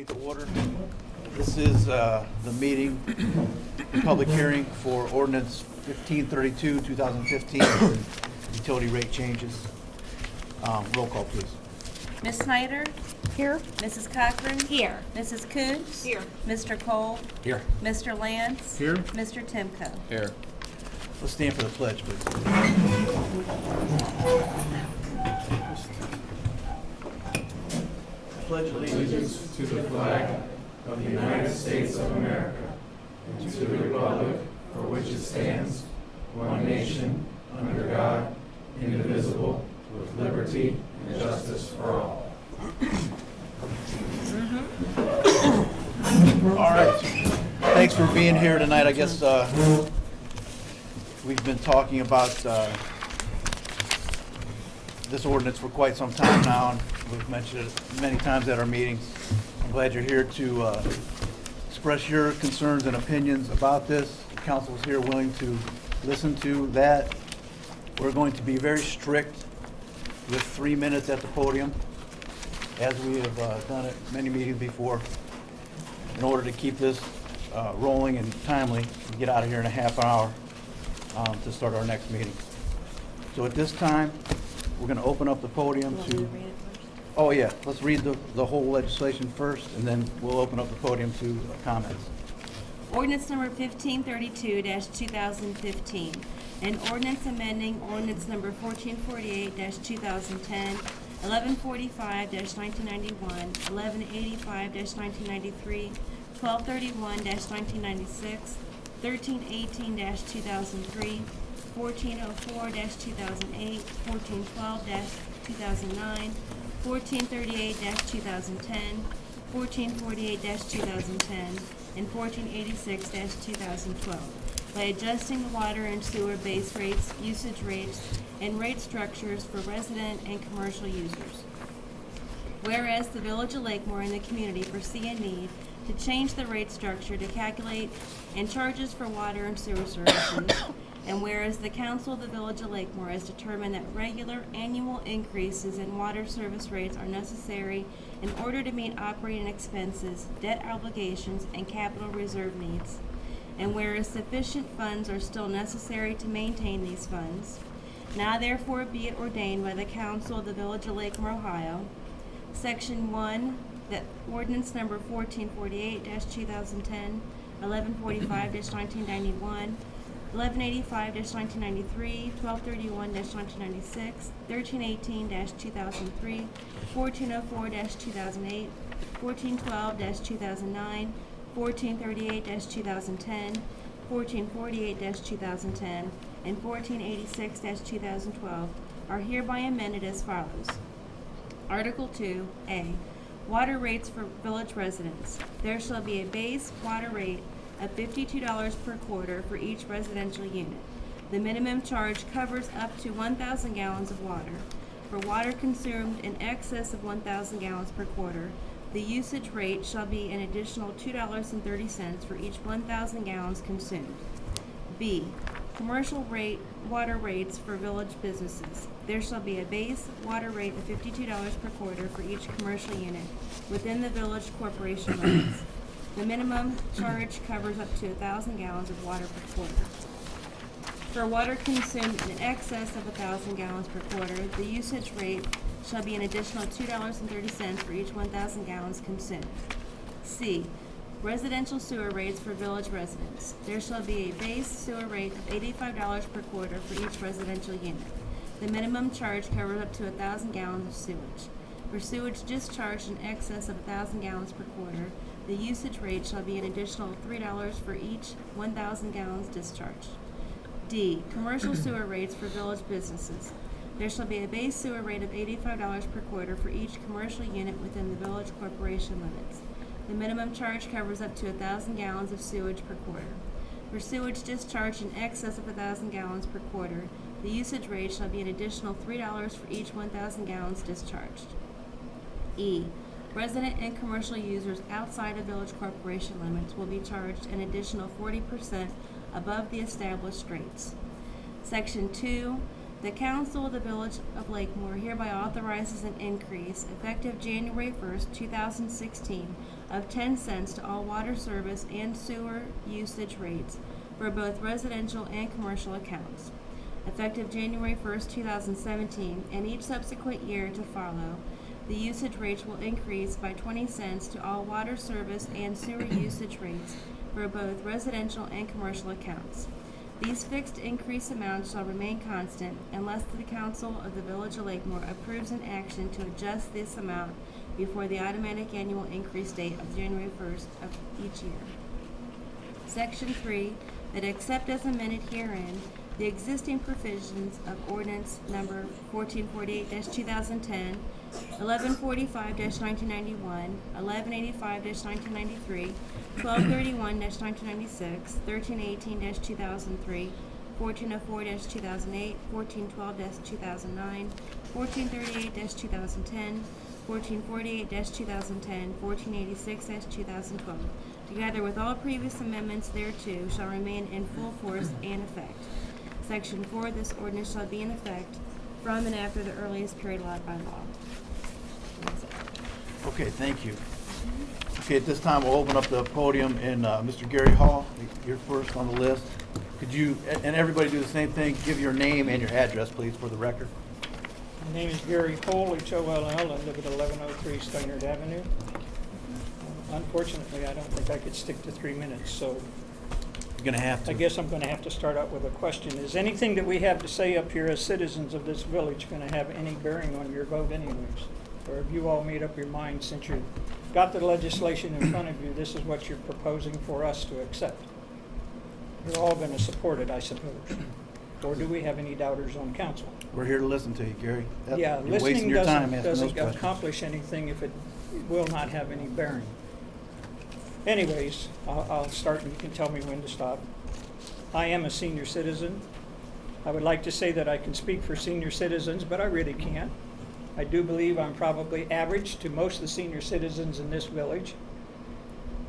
to order. This is the meeting, public hearing for ordinance 1532, 2015, utility rate changes. Roll call, please. Ms. Snyder? Here. Mrs. Cochran? Here. Mrs. Coontz? Here. Mr. Cole? Here. Mr. Lance? Here. Mr. Timko? Here. Let's stand for the pledge, please. Pledge allegiance to the flag of the United States of America and to the republic for which it stands, one nation, under God, indivisible, with liberty and justice for all. All right. Thanks for being here tonight. I guess we've been talking about this ordinance for quite some time now, and we've mentioned it many times at our meetings. I'm glad you're here to express your concerns and opinions about this. The council is here willing to listen to that. We're going to be very strict with 3 minutes at the podium, as we have done at many meetings before, in order to keep this rolling and timely and get out of here in a half hour to start our next meeting. So at this time, we're going to open up the podium to... Oh yeah, let's read the whole legislation first, and then we'll open up the podium to comments. Ordinance number 1532-2015. An ordinance amending ordinance number 1448-2010, 1145-1991, 1185-1993, 1231-1996, 1318-2003, 1404-2008, 1412-2009, 1438-2010, 1448-2010, and 1486-2012 by adjusting the water and sewer base rates, usage rates, and rate structures for resident and commercial users. Whereas the Village of Lakemore and the community foresee a need to change the rate structure to calculate and charges for water and sewer services, and whereas the Council of the Village of Lakemore has determined that regular annual increases in water service rates are necessary in order to meet operating expenses, debt obligations, and capital reserve needs, and whereas sufficient funds are still necessary to maintain these funds, now therefore be it ordained by the Council of the Village of Lakemore, Ohio, Section 1, that ordinance number 1448-2010, 1145-1991, 1185-1993, 1231-1996, 1318-2003, 1404-2008, 1412-2009, 1438-2010, 1448-2010, and 1486-2012 are hereby amended as follows. Article 2, A. Water rates for village residents. There shall be a base water rate of $52 per quarter for each residential unit. The minimum charge covers up to 1,000 gallons of water. For water consumed in excess of 1,000 gallons per quarter, the usage rate shall be an additional $2.30 for each 1,000 gallons consumed. B. Commercial water rates for village businesses. There shall be a base water rate of $52 per quarter for each commercial unit within the village corporation limits. The minimum charge covers up to 1,000 gallons of water per quarter. For water consumed in excess of 1,000 gallons per quarter, the usage rate shall be an additional $2.30 for each 1,000 gallons consumed. C. Residential sewer rates for village residents. There shall be a base sewer rate of $85 per quarter for each residential unit. The minimum charge covers up to 1,000 gallons of sewage. For sewage discharged in excess of 1,000 gallons per quarter, the usage rate shall be an additional $3 for each 1,000 gallons discharged. D. Commercial sewer rates for village businesses. There shall be a base sewer rate of $85 per quarter for each commercial unit within the village corporation limits. The minimum charge covers up to 1,000 gallons of sewage per quarter. For sewage discharged in excess of 1,000 gallons per quarter, the usage rate shall be an additional $3 for each 1,000 gallons discharged. E. Resident and commercial users outside of village corporation limits will be charged an additional 40% above the established rates. Section 2. The Council of the Village of Lakemore hereby authorizes an increase effective January 1st, 2016 of 10 cents to all water service and sewer usage rates for both residential and commercial accounts. Effective January 1st, 2017, and each subsequent year to follow, the usage rates will increase by 20 cents to all water service and sewer usage rates for both residential and commercial accounts. These fixed increase amounts shall remain constant unless the Council of the Village of Lakemore approves an action to adjust this amount before the automatic annual increase date of January 1st of each year. Section 3, that accept as amended herein the existing provisions of ordinance number 1448-2010, 1145-1991, 1185-1993, 1231-1996, 1318-2003, 1404-2008, 1412-2009, 1438-2010, 1448-2010, 1486-2012, together with all previous amendments thereto, shall remain in full force and effect. Section 4, this ordinance shall be in effect from and after the earliest period allowed by law. That's it. Okay, thank you. Okay, at this time, we'll open up the podium, and Mr. Gary Hall, you're first on the list. Could you, and everybody do the same thing, give your name and your address, please, for the record. My name is Gary Holl, H-O-L-L. I live at 1103 Steinert Avenue. Unfortunately, I don't think I could stick to 3 minutes, so You're going to have to. I guess I'm going to have to start out with a question. Is anything that we have to say up here as citizens of this village going to have any bearing on your vote anyways? Or have you all made up your mind since you've got the legislation in front of you, this is what you're proposing for us to accept? You're all going to support it, I suppose. Or do we have any doubters on council? We're here to listen to you, Gary. Yeah, You're wasting listening your time asking those doesn't questions. accomplish anything if it will not have any bearing. Anyways, I'll start and you can tell me when to stop. I am a senior citizen. I would like to say that I can speak for senior citizens, but I really can't. I do believe I'm probably average to most of the senior citizens in this village.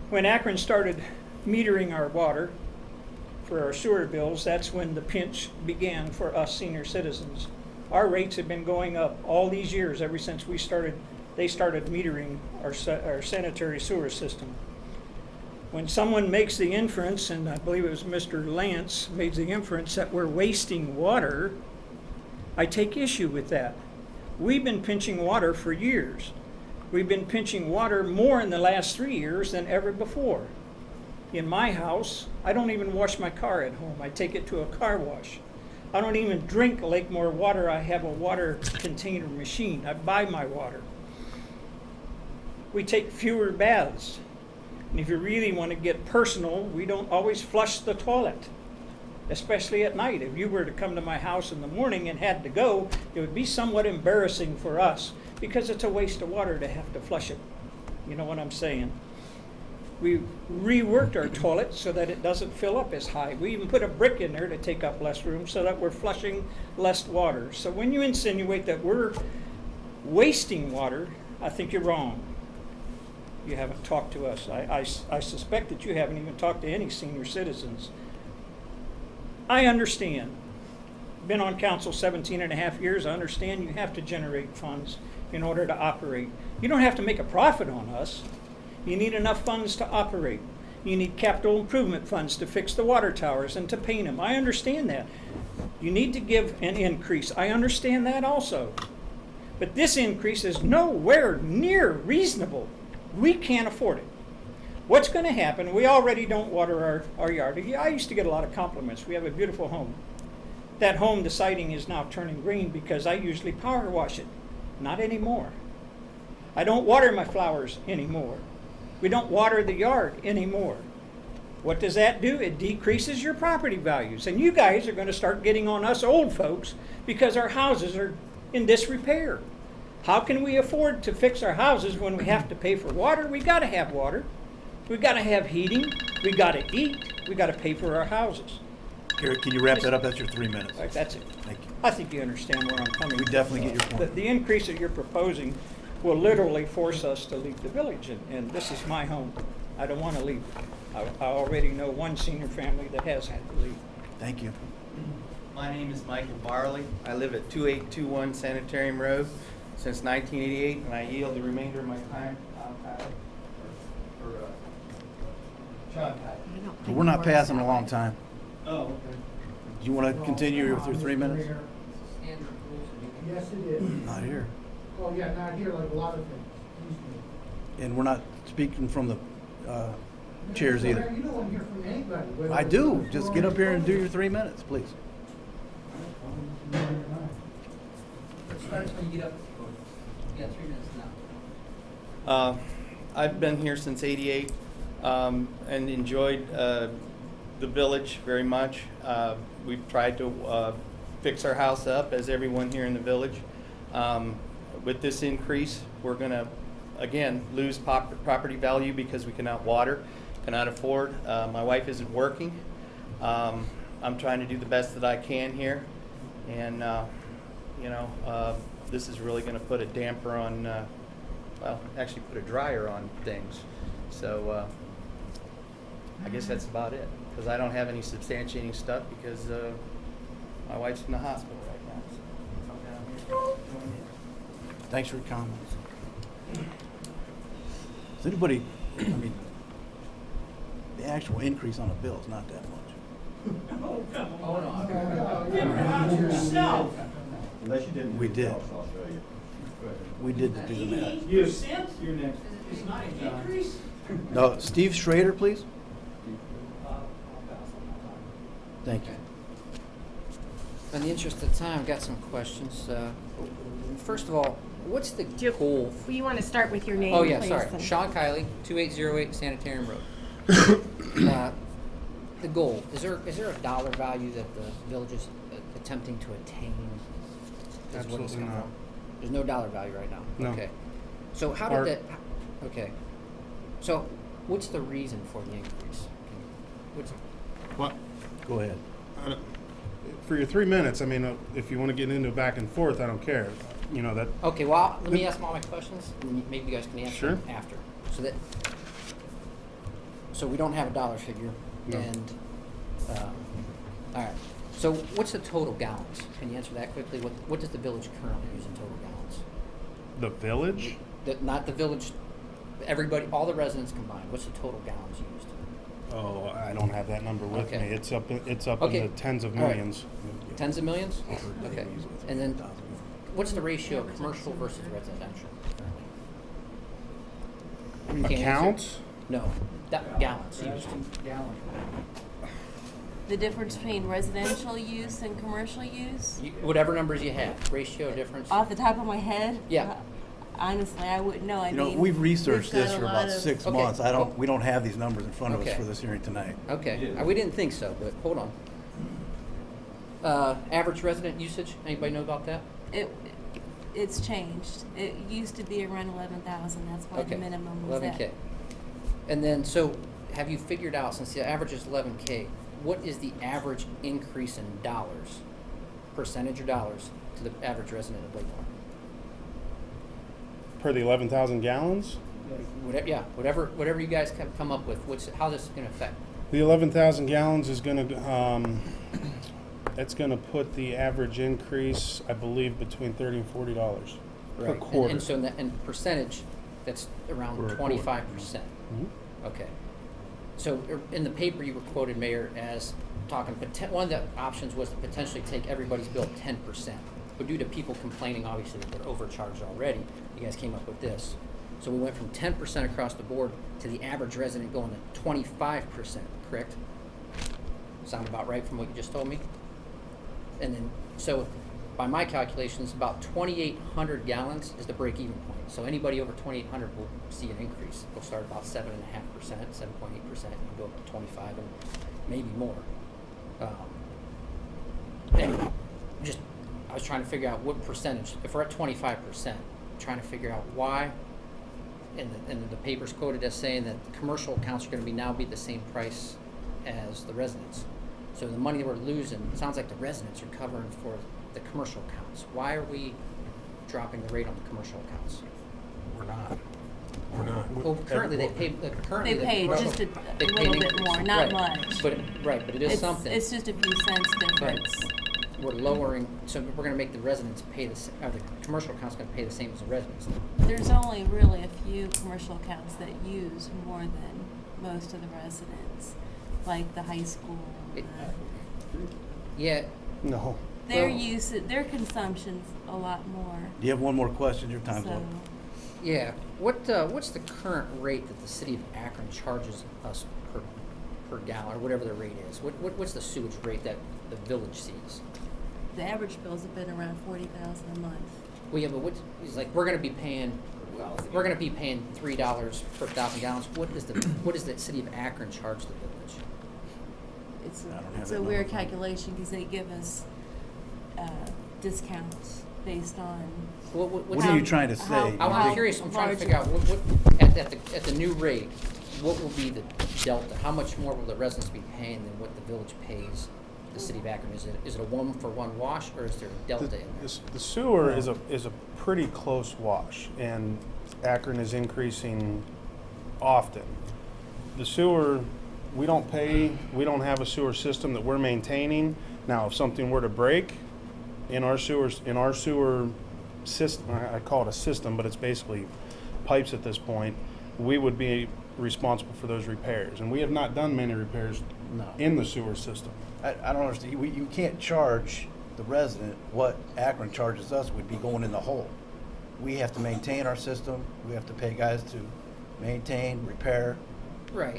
When Akron started metering our water for our sewer bills, that's when the pinch began for us senior citizens. Our rates have been going up all these years, ever since they started metering our sanitary sewer system. When someone makes the inference, and I believe it was Mr. Lance made the inference that we're wasting water, I take issue with that. We've been pinching water for years. We've been pinching water more in the last 3 years than ever before. In my house, I don't even wash my car at home. I take it to a car wash. I don't even drink Lakemore water. I have a water container machine. I buy my water. We take fewer baths. And if you really want to get personal, we don't always flush the toilet, especially at night. If you were to come to my house in the morning and had to go, it would be somewhat embarrassing for us because it's a waste of water to have to flush it. You know what I'm saying? We reworked our toilet so that it doesn't fill up as high. We even put a brick in there to take up less room so that we're flushing less water. So when you insinuate that we're wasting water, I think you're wrong. You haven't talked to us. I suspect that you haven't even talked to any senior citizens. I understand. Been on council 17 and a half years. I understand you have to generate funds in order to operate. You don't have to make a profit on us. You need enough funds to operate. You need capital improvement funds to fix the water towers and to paint them. I understand that. You need to give an increase. I understand that also. But this increase is nowhere near reasonable. We can't afford it. What's going to happen? We already don't water our yard. I used to get a lot of compliments. We have a beautiful home. That home, the siding is now turning green because I usually power wash it. Not anymore. I don't water my flowers anymore. We don't water the yard anymore. What does that do? It decreases your property values. And you guys are going to start getting on us old folks because our houses are in disrepair. How can we afford to fix our houses when we have to pay for water? We got to have water. We got to have heating. We got to eat. We got to pay for our houses. Gary, can you wrap that up? That's your 3 minutes. All right, that's it. Thank you. I think you understand where I'm coming We from. definitely get your point. The increase that you're proposing will literally force us to leave the village, and this is my home. I don't want to leave. I already know one senior family that has had to leave. Thank you. My name is Michael Barley. I live at 2821 Sanitarium Road since 1988, and I yield the remainder of my time. But we're not passing a long time. Oh, okay. Do you want to continue with your 3 minutes? Yes, it is. Not here. Oh, yeah, not here, like a lot of things. Excuse me. And we're not speaking from the chairs either. You don't want to hear from anybody. whether I it's do. us Just or get on up the here and do phone. your 3 minutes, please. Starts when you get up. You got 3 minutes now. I've been here since '88 and enjoyed the village very much. We've tried to fix our house up, as everyone here in the village. With this increase, we're going to, again, lose property value because we cannot water, cannot afford. My wife isn't working. I'm trying to do the best that I can here. And, this is really going to put a damper on, well, actually put a dryer on things. So I guess that's about it, because I don't have any substantiating stuff because my wife's in the hospital right now. So I'm down here doing it. Thanks for your comments. Does anybody, I mean, the actual increase on the bill is not that much. Unless you didn't. We did. I'll show you. We did do the math. You're next. It's not an increase? No, Steve Schrader, please. Thank you. In the interest of time, I've got some questions. First of all, what's the goal? You want to start with your name, Oh, yeah, please, sorry. and- Sean Kiley, 2808 Sanitarium Road. The goal, is there a dollar value that the village is attempting to attain? Is what it's Absolutely come not. from? There's no dollar value right now? No. Okay. So how Our- did that, okay. So what's the reason for the increase? What's, What? Go ahead. For your 3 minutes, I mean, if you want to get into back and forth, I don't care. You know, that, okay, well, let me ask all my questions, and maybe you guys can answer Sure. them after. So we don't have a dollar figure, No. and, all right. So what's the total gallons? Can you answer that quickly? What does the village currently use in total gallons? the village? Not the village, everybody, all the residents combined, what's the total gallons used? Oh, I don't have that number with Okay. me. It's up in Okay. the tens of All right. millions. Tens of millions? Okay. And then, what's the ratio of commercial versus residential currently? Can't answer? Accounts? No, gallons used. The difference between residential use and commercial use? Whatever numbers you have, ratio difference. Off the top of my head? Yeah. Honestly, I wouldn't know. I You know, mean, we've researched we've got this a for lot about of- 6 Okay. months. We don't have these numbers in front of us Okay. for this hearing tonight. Okay, we didn't think so, but hold on. Average resident usage, anybody know about that? It's changed. It used to be around 11,000. That's why Okay, the minimum was 11K. And then, so, have you figured out, since the average is 11K, what is the average increase in dollars, percentage or dollars, to the average resident of Lakemore? Per the 11,000 gallons? Whatever you guys can come up with, how this is gonna affect? The 11,000 gallons is going to, that's going to put the average increase, I believe, between $30 and $40 per Right. quarter. And so in percentage, that's around Per quarter. 25%. Mhm. Okay. So in the paper, you were quoted, Mayor, as talking, one of the options was to potentially take everybody's bill 10%. But due to people complaining, obviously, that they're overcharged already, you guys came up with this. So we went from 10% across the board to the average resident going to 25%, correct? Sound about right from what you just told me? And then, so by my calculations, about 2,800 gallons is the break-even point. So anybody over 2,800 will see an increase. We'll start about 7.5%, 7.8%, and go up to 25, and maybe more. Anyway, I was trying to figure out what percentage. If we're at 25%, trying to figure out why. And the paper's quoted as saying that the commercial accounts are going to now be the same price as the residents. So the money we're losing, it sounds like the residents are covering for the commercial accounts. Why are we dropping the rate on the commercial accounts? We're not. We're not. Well, currently they pay. Currently They the pay commercial- just a they pay little an bit increase. more, not Right. much. But it is something. It's just a few cents difference. We're lowering, so we're going to make the residents pay the commercial accounts going to pay the same as the residents. There's only really a few commercial accounts that use more than most of the residents, like the high school. Yeah, No. Their Well, use, their consumption's a lot more. Do you have one more question? Your time's So, up. yeah. What's the current rate that the city of Akron charges us per gallon, or whatever the rate is? What's the sewage rate that the village sees? the average bills have been around 40,000 a month. Well, yeah, but it's like, we're gonna be paying $3 per 1,000 gallons. What does the city of Akron charge the village? It's I don't have it's that a number. weird calculation because they give us discounts based on. What are you trying to say? I'm curious, I'm trying to figure out, at the new rate, what will be the delta? How much more will the residents be paying than what the village pays the city of Akron? Is it a one-for-one wash, or is there a delta in there? The sewer is a pretty close wash, and Akron is increasing often. The sewer, we don't have a sewer system that we're maintaining. Now, if something were to break in our sewer system, I call it a system, but it's basically pipes at this point, we would be responsible for those repairs. And we have not done many repairs No. in the sewer system. I don't understand. You can't charge the resident what Akron charges us would be going in the hole. We have to maintain our system. We have to pay guys to maintain, repair, Right,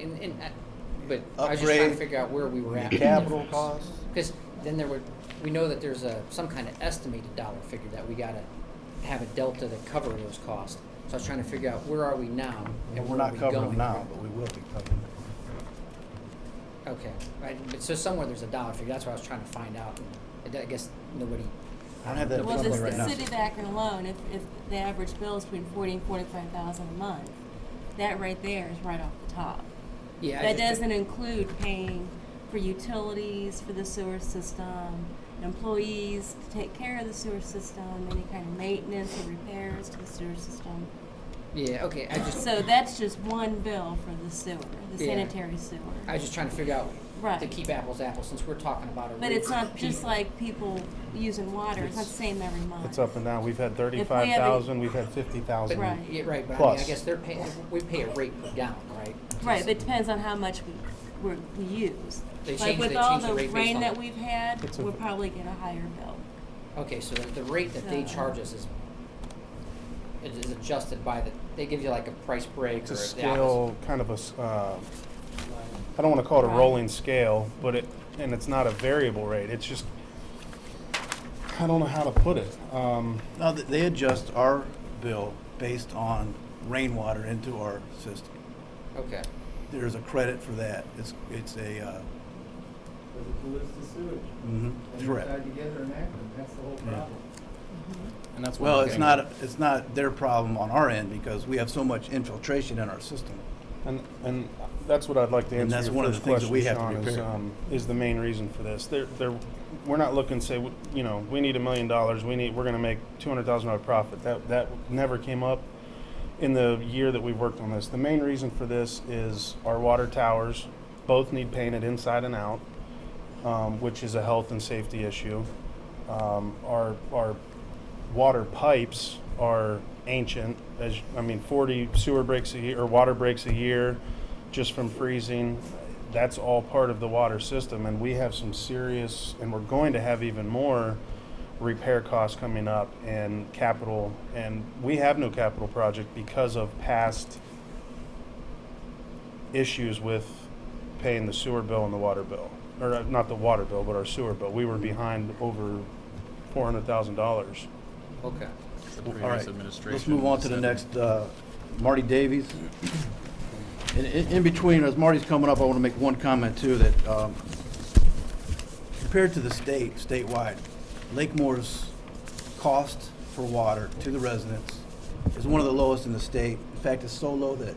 but I was just trying to Upgrade, figure out where we were at. capital costs. Because then we know that there's some kind of estimated dollar figure that we gotta have a delta to cover those costs. So I was trying to figure out, where are we now? And and we're where are not we covering going? them now, but we will be covering them. Okay, right, but so somewhere there's a dollar figure, that's what I was trying to find out, and I guess nobody. I don't have that Well, number the right now. city of Akron alone, if the average bill is between 40 and 45,000 a month, that right there is right off the top. Yeah, That doesn't include paying for utilities for the sewer system, employees to take care of the sewer system, any kind of maintenance or repairs to the sewer system. Yeah, okay, So that's just one bill for the sewer, the Yeah. sanitary sewer. I was just trying to figure out, Right. to keep apples to apples, since we're talking about a rate. But it's per not just people. like people using water, it's not the same every month. It's up and down. We've had 35,000, we've had 50,000. Right. Yeah, right, but I Plus. mean, I guess they're paying, we pay a rate per gallon, right? Right, but it depends on how much we use. They Like change- with they all change the the rate based rain on that the- we've had, It's a- we'll probably get a higher bill. Okay, so the rate that they So- charge us is adjusted by they give you like a price break It's or a the scale, kind of I don't want to call it a Right. rolling scale, but and it's not a variable rate. It's just, I don't know how to put it. No, they adjust our bill based on rainwater into our system. opposite. Okay. There's a credit for that. It's a, Because it pollutes the sewage. mhm, And correct. they're tied together in Akron, that's the whole Yeah. problem. And that's Well, it's not their problem on our end because we have so much infiltration in our system. And that's what I'd like to And answer that's your one of the first things that we question, have to Sean, repair. is the main reason for this. We're not looking to say, we need $1 million, we're going to make $200,000 profit. That never came up in the year that we've worked on this. The main reason for this is our water towers both need painted inside and out, which is a health and safety issue. Our water pipes are ancient, 40 sewer breaks a year, or water breaks a year just from freezing. That's all part of the water system, and we have some serious, and we're going to have even more repair costs coming up and capital, and we have no capital project because of past issues with paying the sewer bill and the water bill. Or not the water bill, but our sewer bill. We were behind over $400,000. Okay. All right, let's move on to the next, Marty Davies. In between, as Marty's coming up, I want to make one comment too, that compared to the statewide, Lakemore's cost for water to the residents is one of the lowest in the state. In fact, it's so low that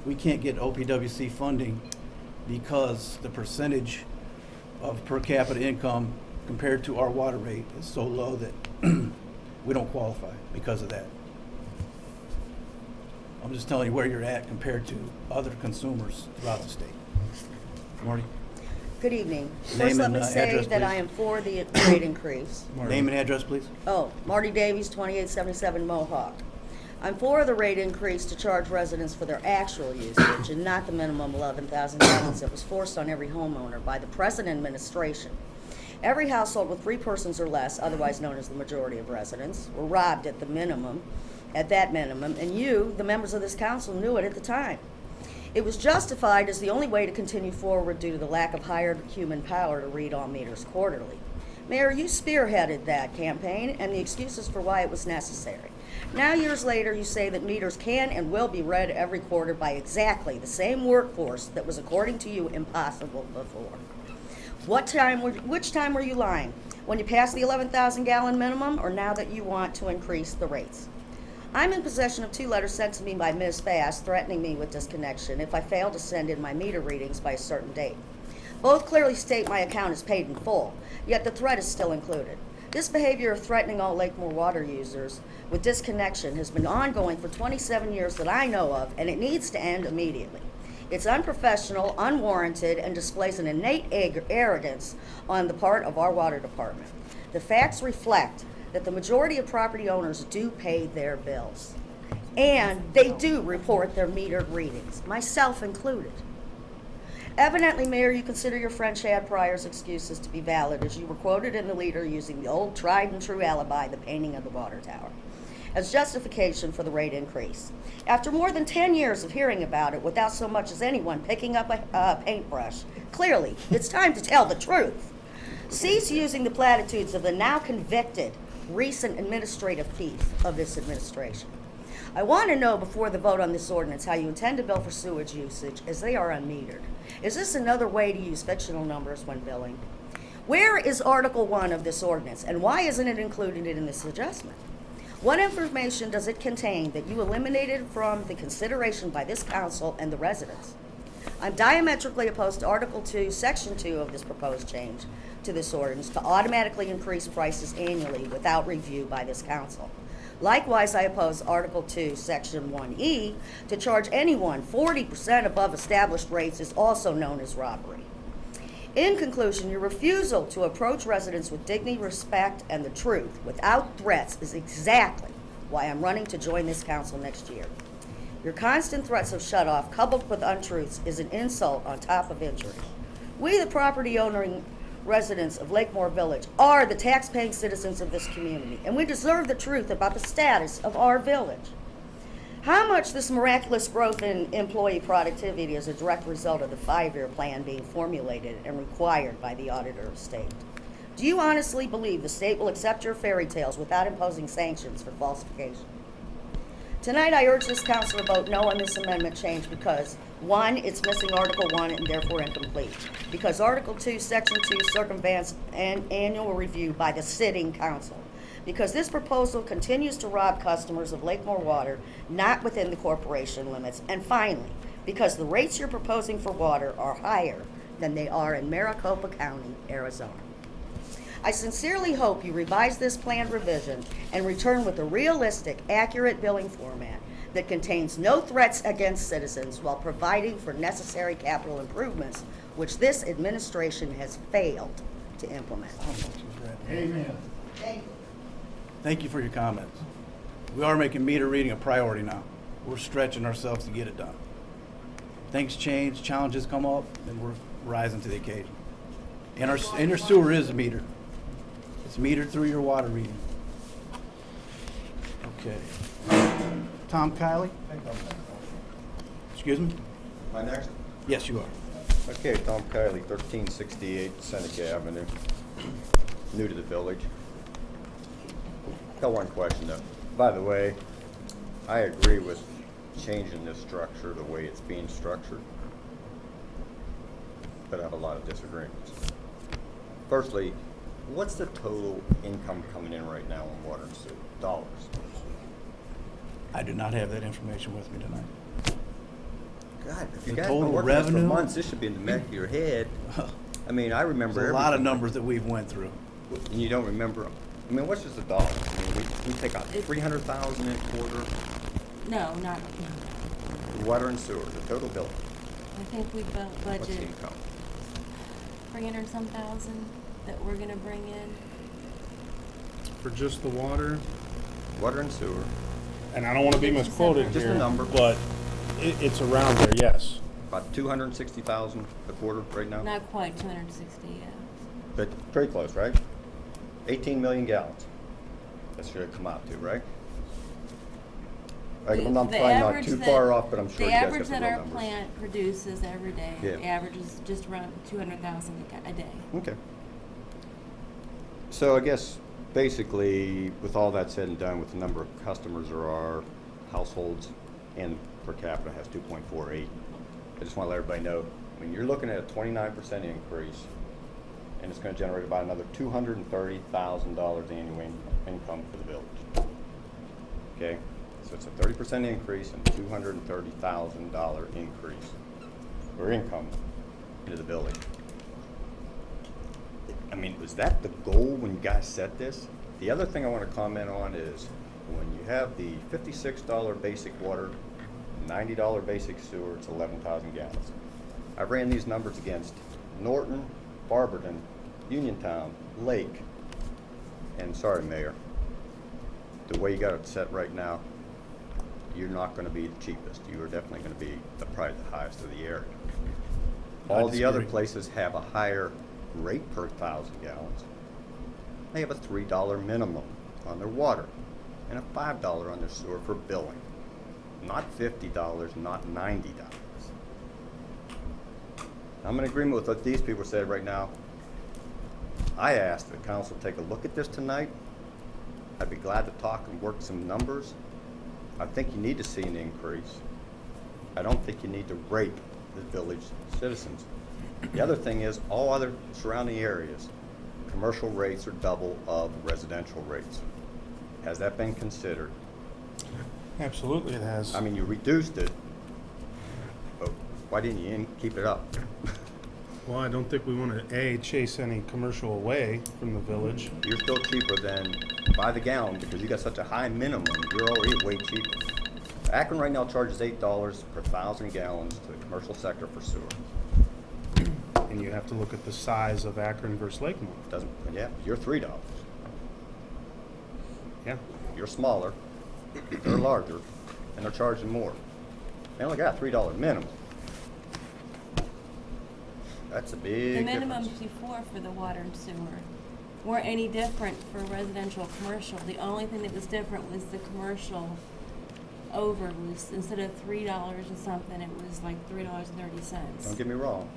we can't get OPWC funding because the percentage of per capita income compared to our water rate is so low that we don't qualify because of that. I'm just telling you where you're at compared to other consumers throughout the state. Marty? Good evening. Name First, let and, me say address, that I please. am for the rate increase. Name and address, please. Oh, Marty Davies, 2877 Mohawk. I'm for the rate increase to charge residents for their actual usage and not the minimum 11,000 gallons that was forced on every homeowner by the present administration. Every household with 3 persons or less, otherwise known as the majority of residents, were robbed at that minimum, and you, the members of this council, knew it at the time. It was justified as the only way to continue forward due to the lack of hired human power to read all meters quarterly. Mayor, you spearheaded that campaign and the excuses for why it was necessary. Now, years later, you say that meters can and will be read every quarter by exactly the same workforce that was, according to you, impossible before. Which time were you lying? When you passed the 11,000 gallon minimum, or now that you want to increase the rates? I'm in possession of 2 letters sent to me by Ms. Fast threatening me with disconnection if I fail to send in my meter readings by a certain date. Both clearly state my account is paid in full, yet the threat is still included. This behavior of threatening all Lakemore water users with disconnection has been ongoing for 27 years that I know of, and it needs to end immediately. It's unprofessional, unwarranted, and displays an innate arrogance on the part of our water department. The facts reflect that the majority of property owners do pay their bills, and they do report their metered readings, myself included. Evidently, Mayor, you consider your friend Chad Pryor's excuses to be valid, as you were quoted in the Leader using the old tried and true alibi, the painting of the water tower, as justification for the rate increase. After more than 10 years of hearing about it without so much as anyone picking up a paintbrush, clearly it's time to tell the truth. Cease using the platitudes of the now convicted recent administrative thief of this administration. I want to know before the vote on this ordinance how you intend to bill for sewage usage, as they are unmetered. Is this another way to use fictional numbers when billing? Where is Article 1 of this ordinance, and why isn't it included in this adjustment? What information does it contain that you eliminated from the consideration by this council and the residents? I'm diametrically opposed to Article 2, Section 2 of this proposed change to this ordinance to automatically increase prices annually without review by this council. Likewise, I oppose Article 2, Section 1E to charge anyone 40% above established rates is also known as robbery. In conclusion, your refusal to approach residents with dignity, respect, and the truth without threats is exactly why I'm running to join this council next year. Your constant threats of shut-off, coupled with untruths, is an insult on top of injury. We, the property-owning residents of Lakemore Village, are the tax-paying citizens of this community, and we deserve the truth about the status of our village. How much this miraculous growth in employee productivity is a direct result of the 5-year plan being formulated and required by the Auditor of State? Do you honestly believe the state will accept your fairy tales without imposing sanctions for falsification? Tonight, I urge this council to vote no on this amendment change because, 1, it's missing Article 1 and therefore incomplete. Because Article 2, Section 2 circumvents an annual review by the sitting council. Because this proposal continues to rob customers of Lakemore water not within the corporation limits. And finally, because the rates you're proposing for water are higher than they are in Maricopa County, Arizona. I sincerely hope you revise this planned revision and return with a realistic, accurate billing format that contains no threats against citizens while providing for necessary capital improvements, which this administration has failed to implement. Amen. Thank you. Thank you for your comments. We are making meter reading a priority now. We're stretching ourselves to get it done. Things change, challenges come up, and we're rising to the occasion. And your sewer is metered. It's metered through your water reading. Okay. Tom Kiley? Excuse me? My next? Yes, you are. Okay, Tom Kiley, 1368 Seneca Avenue, new to the village. Got one question though. By the way, I agree with changing this structure the way it's being structured, but I have a lot of disagreements. Firstly, what's the total income coming in right now on water and sewer? Dollars. I do not have that information with me tonight. God, if you The guys total been working this for revenue? months, this should be in the back of your head. I mean, I remember There's a lot of everything. numbers that we've went through. And you don't remember them. I mean, what's just the dollars? I mean, we take out 300,000 in a quarter, No, not, no. water and sewer, the total bill. I think we What's the budget income? 300 some thousand that we're gonna bring in. For just the water, Water and sewer, and I don't want to be misquoted Just a here, number. but it's around there, yes. About 260,000 a quarter right now? Not quite 260, yeah. But pretty close, right? 18 million gallons. That should come out to, right? I'm The probably not average too that- far off, but I'm sure The you guys average got the that real our numbers. plant produces every day, Yeah. averages just around 200,000 a day. Okay. So I guess basically, with all that said and done, with the number of customers there are, households, and per capita has 2.48. I just want to let everybody know, I mean, you're looking at a 29% increase, and it's going to generate about another $230,000 annual income for the village. Okay? So it's a 30% increase and $230,000 increase or income into the village. I mean, was that the goal when you guys set this? The other thing I want to comment on is when you have the $56 basic water, $90 basic sewer, it's 11,000 gallons. I ran these numbers against Norton, Barberton, Uniontown, Lake, and sorry, Mayor, the way you got it set right now, you're not going to be the cheapest. You are definitely going to be probably the highest of the area. All the other places have a higher rate per 1,000 gallons. They have a $3 minimum on their water and a $5 on their sewer for billing. Not $50, not $90. I'm in agreement with what these people said right now. I asked the council to take a look at this tonight. I'd be glad to talk and work some numbers. I think you need to see an increase. I don't think you need to rape the village citizens. The other thing is, all other surrounding areas, commercial rates are double of residential rates. Has that been considered? Absolutely it has. I mean, you reduced it, but why didn't you keep it up? Well, I don't think we want to, chase any commercial away from the village. You're still cheaper than by the gallon because you got such a high minimum. You're already way cheaper. Akron right now charges $8 per 1,000 gallons to the commercial sector for sewer. And you have to look at the size of Akron versus Lakemore. Doesn't, yeah, you're $3. Yeah. You're smaller, they're larger, and they're charging more. They only got a $3 minimum. That's a big The minimums difference. before for the water and sewer weren't any different for residential or commercial. The only thing that was different was the commercial over was, instead of $3 and something, it was like $3.30. Don't get me wrong.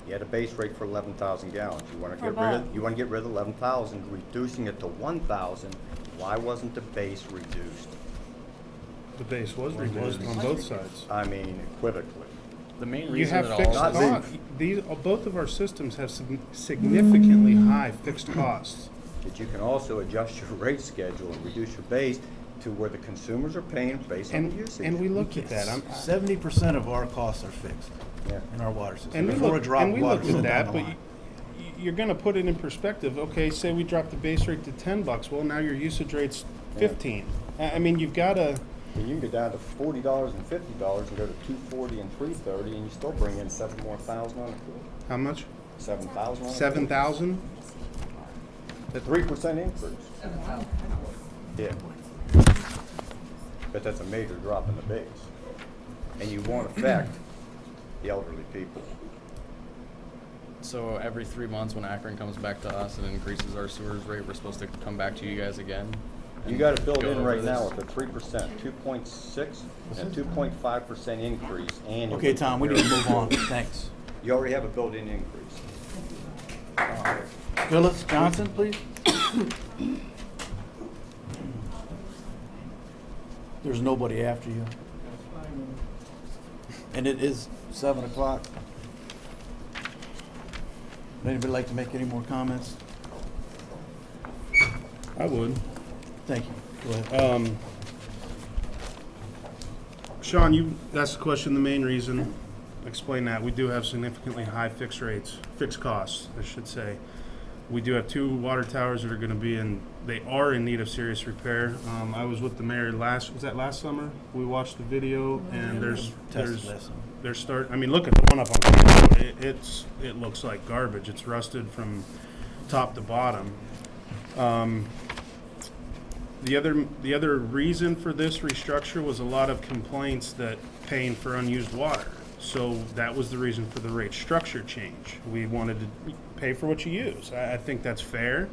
You had a base rate for 11,000 gallons. You want to For get rid both. of, you want to get rid of 11,000, reducing it to 1,000. Why wasn't the base reduced? The base was reduced on both sides. I mean, equivocally. The main You reason have that fixed Not costs. me. Both of our systems have significantly high fixed costs. That you can also adjust your rate schedule and reduce your base to where the consumers are paying based on the usage. And we looked at that. 70% of our costs are fixed Yeah. in our water system. And we Before a drop of water looked goes at down that, the but line. you're going to put it in perspective. Okay, say we drop the base rate to $10. Well, now your usage rate's 15. I mean, you've got to. And you can get down to $40 and $50 and go to $240 and $330, and you still bring in $7,000 more on a quarter. How much? 7,000 on a 7,000. quarter. 3% increase. Yeah. But that's a major drop in the base. And you won't affect the elderly people. So every 3 months when Akron comes back to us and increases our sewers rate, we're supposed to come back to you guys again? You and got it built go in over right now this? with a 3%, 2.6 and 2.5% increase annually. Okay, Tom, we need to move on. Thanks. You already have a built-in increase. Phyllis Johnson, please. There's nobody after you. And it is 7 o'clock. Anybody like to make any more comments? I would. Thank you. Go ahead. Sean, you asked the question, the main reason. Explain that. We do have significantly high fixed costs, I should say. We do have 2 water towers that are going to be they are in need of serious repair. I was with the mayor was that last summer? We watched the video, and I mean, look at the one up on Camp Road. It looks like garbage. It's rusted from top to bottom. The other reason for this restructure was a lot of complaints that paying for unused water. So that was the reason for the rate structure change. We wanted to pay for what you use. I think that's fair.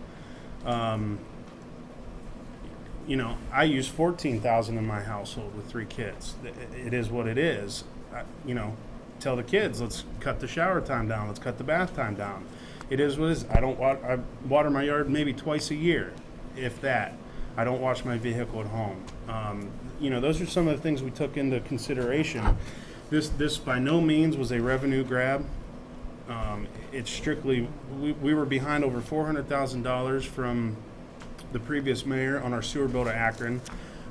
You know, I use $14,000 in my household with 3 kids. It is what it is. You know, tell the kids, let's cut the shower time down. Let's cut the bath time down. It is what it is. I water my yard maybe twice a year, if that. I don't wash my vehicle at home. You know, those are some of the things we took into consideration. This by no means was a revenue grab. It's strictly, we were behind over $400,000 from the previous mayor on our sewer bill to Akron.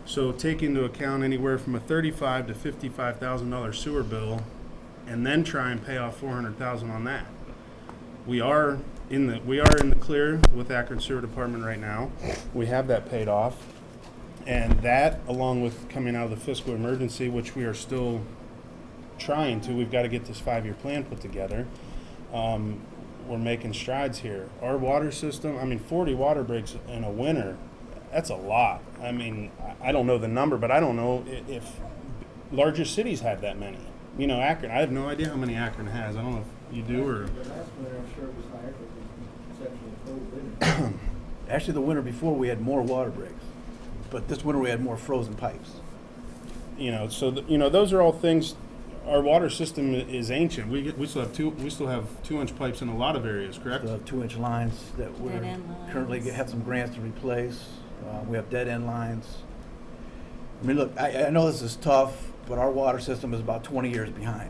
So take into account anywhere from a $35,000 to $55,000 sewer bill, and then try and pay off $400,000 on that. We are in the clear with Akron Sewer Department right now. We have that paid off, and that, along with coming out of the fiscal emergency, which we are still trying to. We've got to get this 5-year plan put together. We're making strides here. Our water system, I mean, 40 water breaks in a winter, that's a lot. I mean, I don't know the number, but I don't know if larger cities have that many. You know, Akron, I have no idea how many Akron has. I don't know if you do or... The last winter, I'm sure it was higher because it was exceptionally cold winter. Actually, the winter before, we had more water breaks, but this winter we had more frozen pipes. You know, so you know, those are all things. Our water system is ancient. We still have 2-inch pipes in a lot of areas, correct? We have 2-inch lines that we're Dead-end lines. currently have some grants to replace. We have dead end lines. I mean, look, I know this is tough, but our water system is about 20 years behind,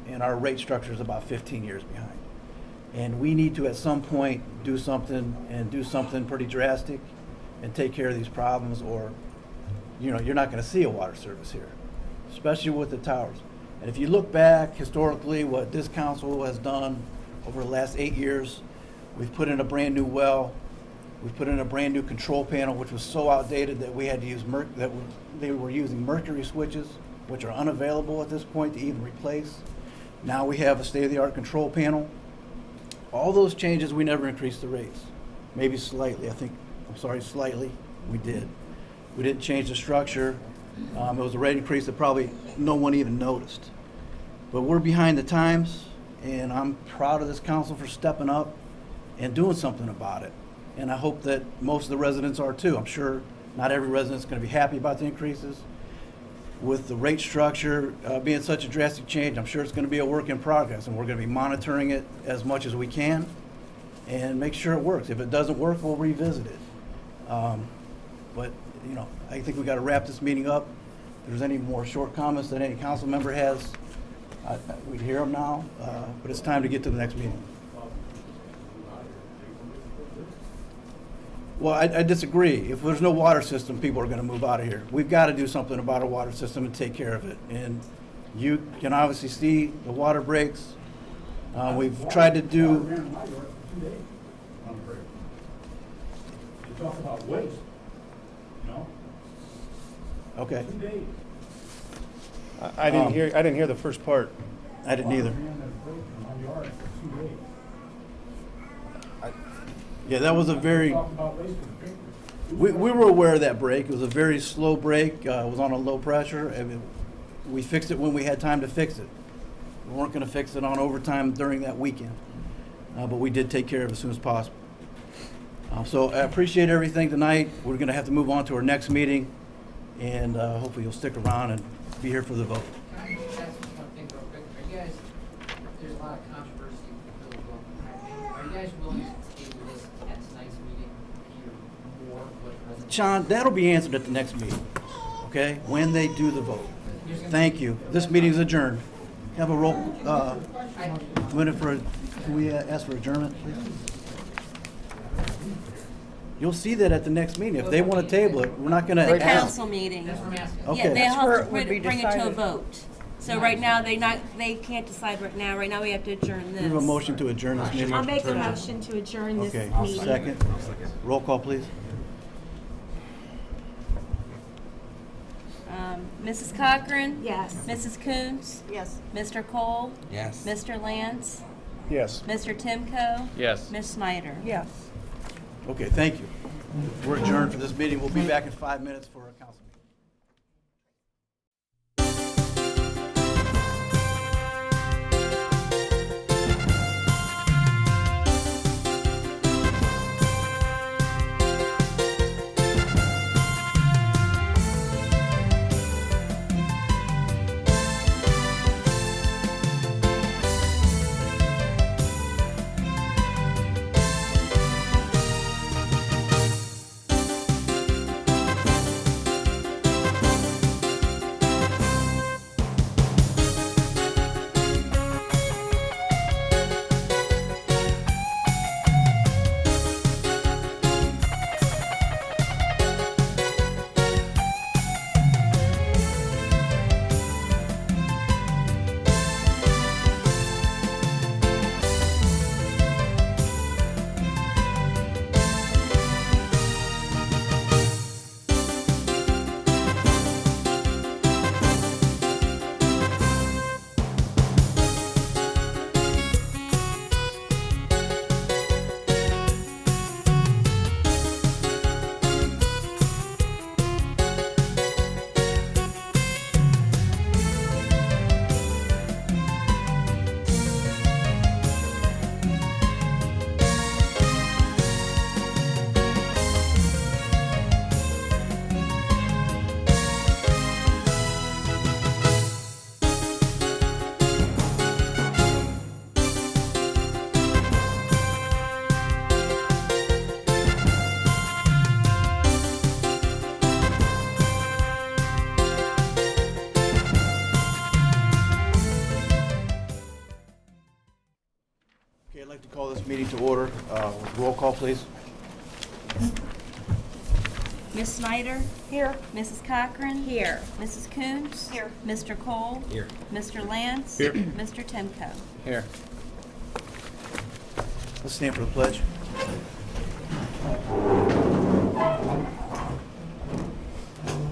and our rate structure is about 15 years behind. And we need to, at some point, do something pretty drastic and take care of these problems, or, you know, you're not going to see a water service here, especially with the towers. And if you look back historically, what this council has done over the last 8 years, we've put in a brand new well, we've put in a brand new control panel, which was so outdated that we had to use they were using mercury switches, which are unavailable at this point to even replace. Now we have a state-of-the-art control panel. All those changes, we never increased the rates. Maybe slightly, slightly, we did. We didn't change the structure. It was a rate increase that probably no one even noticed. But we're behind the times, and I'm proud of this council for stepping up and doing something about it. And I hope that most of the residents are too. I'm sure not every resident's going to be happy about the increases. With the rate structure being such a drastic change, I'm sure it's going to be a work in progress, and we're going to be monitoring it as much as we can and make sure it works. If it doesn't work, we'll revisit it. But, you know, I think we got to wrap this meeting up. If there's any more short comments that any council member has, we'd hear them now, but it's time to get to the next meeting. Well, I disagree. If there's no water system, people are going to move out of here. We've got to do something about our water system and take care of it. And you can obviously see the water breaks. We've tried to do... You talk about waste, you know? Okay, 2 days. I didn't hear the first part. I didn't either. My yard for 2 days. Yeah, that was a very... Talk about waste and paper. We were aware of that break. It was a very slow break. It was on a low pressure. I mean, we fixed it when we had time to fix it. We weren't going to fix it on overtime during that weekend. But we did take care of it as soon as possible. So I appreciate everything tonight. We're going to have to move on to our next meeting. And hopefully you'll stick around and be here for the vote. Can I just ask one thing real quick? Are you guys, there's a lot of controversy with the bill. Are you guys willing to table this at tonight's meeting to hear more what residents? Sean, that'll be answered at the next meeting, okay? When they do the vote. Thank you. This meeting is adjourned. Have a roll, can we ask for adjournment, please? You'll see that at the next meeting. If they want to table it, we're not going to The council meeting. That's what I'm asking. Okay. Yeah, they That's have where to it would be bring it to a decided. vote. So right now, they can't decide right now. Right now, we have to adjourn this. We have a motion to adjourn this meeting. I'll make a motion to adjourn this Okay, meeting. second. Roll call, please. Mrs. Cochran? Yes. Mrs. Coons? Yes. Mr. Cole? Yes. Mr. Lance? Yes. Mr. Timko? Yes. Ms. Snyder? Yes. Okay, thank you. We're adjourned for this meeting. We'll be back in 5 minutes for a council meeting. Okay, I'd like to call this meeting to order. Roll call, please. Ms. Snyder? Here. Mrs. Cochran? Here. Mrs. Coontz? Here. Mr. Cole? Here. Mr. Lance? Here. Mr. Timko? Here. Let's stand for the pledge.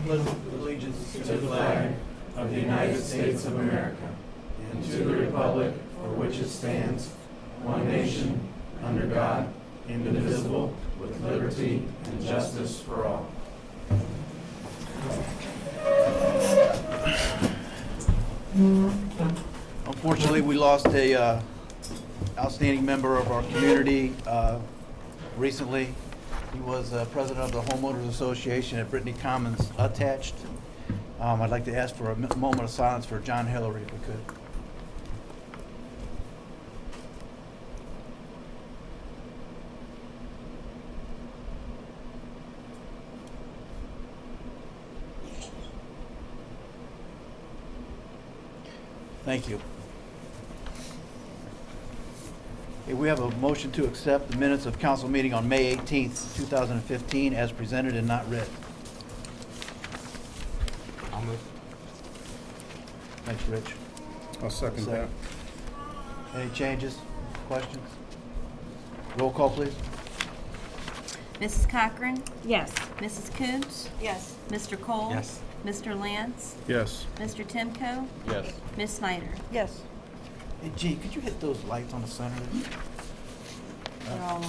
Pledge allegiance To the flag of the United States of America and to the republic for which it stands, one nation, under God, indivisible, with liberty and justice for all. Unfortunately, we lost a outstanding member of our community recently. He was president of the Homeowners Association at Brittany Commons attached. I'd like to ask for a moment of silence for John Hillary, if we could. Thank you. Okay, we have a motion to accept the minutes of council meeting on May 18th, 2015 as presented and not read. I'll move. Thanks, Rich. I'll second that. Any changes, questions? Roll call, please. Mrs. Cochran? Yes. Mrs. Coontz? Yes. Mr. Cole? Yes. Mr. Lance? Yes. Mr. Timko? Yes. Ms. Snyder? Yes. Hey, G, could you hit those lights on the center? They're all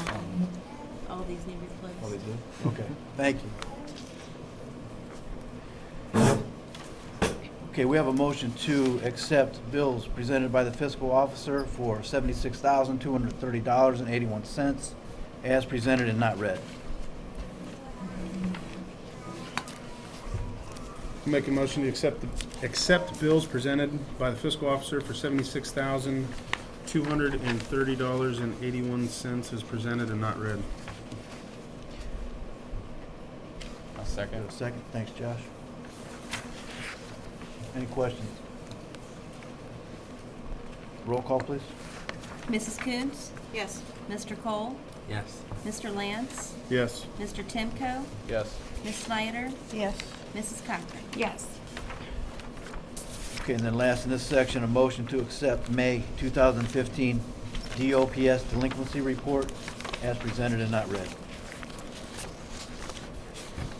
these need replaced. Oh, they do? Okay, thank you. Okay, we have a motion to accept bills presented by the fiscal officer for $76,230.81 as presented and not read. Make a motion to accept bills presented by the fiscal officer for $76,230.81 as presented and not read. I'll second. Second, thanks, Josh. Any questions? Roll call, please. Mrs. Coontz? Yes. Mr. Cole? Yes. Mr. Lance? Yes. Mr. Timko? Yes. Ms. Snyder? Yes. Mrs. Cochran? Yes. Okay, and then last in this section, a motion to accept May 2015 DOPS delinquency report as presented and not read.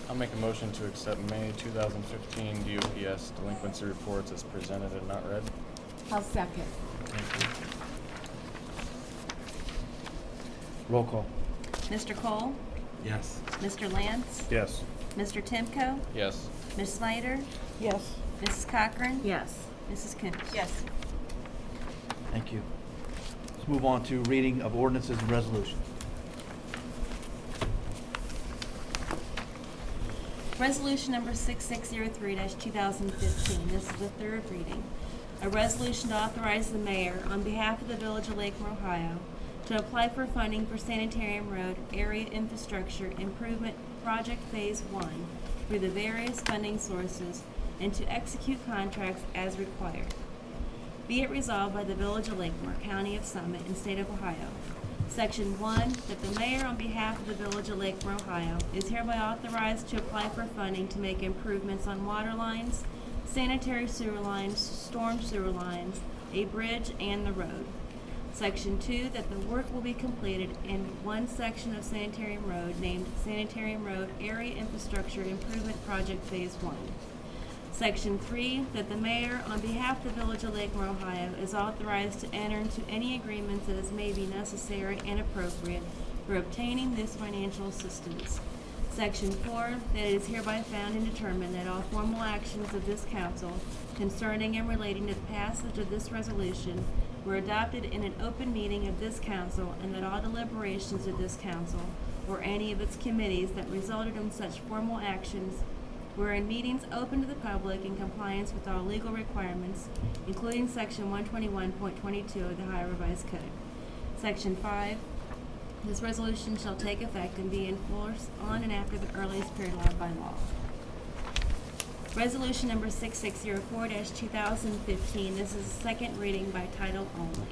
I'll make a motion to accept May 2015 DOPS delinquency reports as presented and not read. I'll second. Roll call. Mr. Cole? Yes. Mr. Lance? Yes. Mr. Timko? Yes. Ms. Snyder? Yes. Mrs. Cochran? Yes. Mrs. Coontz? Yes. Thank you. Let's move on to reading of ordinances and resolutions. Resolution number 6603-2015. This is the third reading. A resolution to authorize the mayor, on behalf of the Village of Lakemore, Ohio, to apply for funding for Sanitarium Road Area Infrastructure Improvement Project Phase 1 through the various funding sources and to execute contracts as required. Be it resolved by the Village of Lakemore, County of Summit, and State of Ohio. Section 1, that the mayor on behalf of the Village of Lakemore, Ohio, is hereby authorized to apply for funding to make improvements on water lines, sanitary sewer lines, storm sewer lines, a bridge, and the road. Section 2, that the work will be completed in one section of Sanitarium Road named Sanitarium Road Area Infrastructure Improvement Project Phase 1. Section 3, that the mayor, on behalf of the Village of Lakemore, Ohio, is authorized to enter into any agreements as may be necessary and appropriate for obtaining this financial assistance. Section 4, that it is hereby found and determined that all formal actions of this council concerning and relating to the passage of this resolution were adopted in an open meeting of this council, and that all deliberations of this council or any of its committees that resulted in such formal actions were in meetings open to the public in compliance with all legal requirements, including Section 121.22 of the Ohio Revised Code. Section 5, this resolution shall take effect and be in force on and after the earliest period allowed by law. Resolution number 6604-2015. This is a second reading by title only.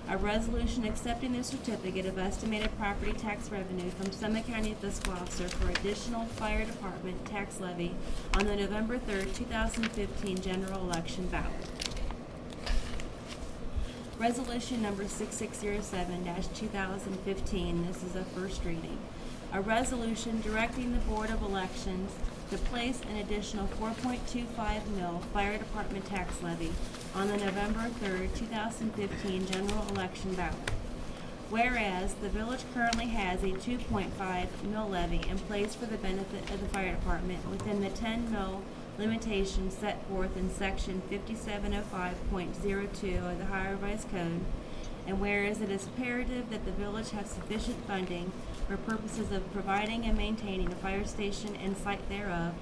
A resolution accepting the certificate of estimated property tax revenue from Summit County Fiscal Officer for additional fire department tax levy on the November 3rd, 2015 general election ballot. Resolution number 6607-2015. This is a first reading. A resolution directing the Board of Elections to place an additional 4.25 mil fire department tax levy on the November 3rd, 2015 general election ballot. Whereas the village currently has a 2.5 mil levy in place for the benefit of the fire department within the 10 mil limitation set forth in section 5705.02 of the Ohio Revised Code, and whereas it is imperative that the village have sufficient funding for purposes of providing and maintaining a fire station and site thereof,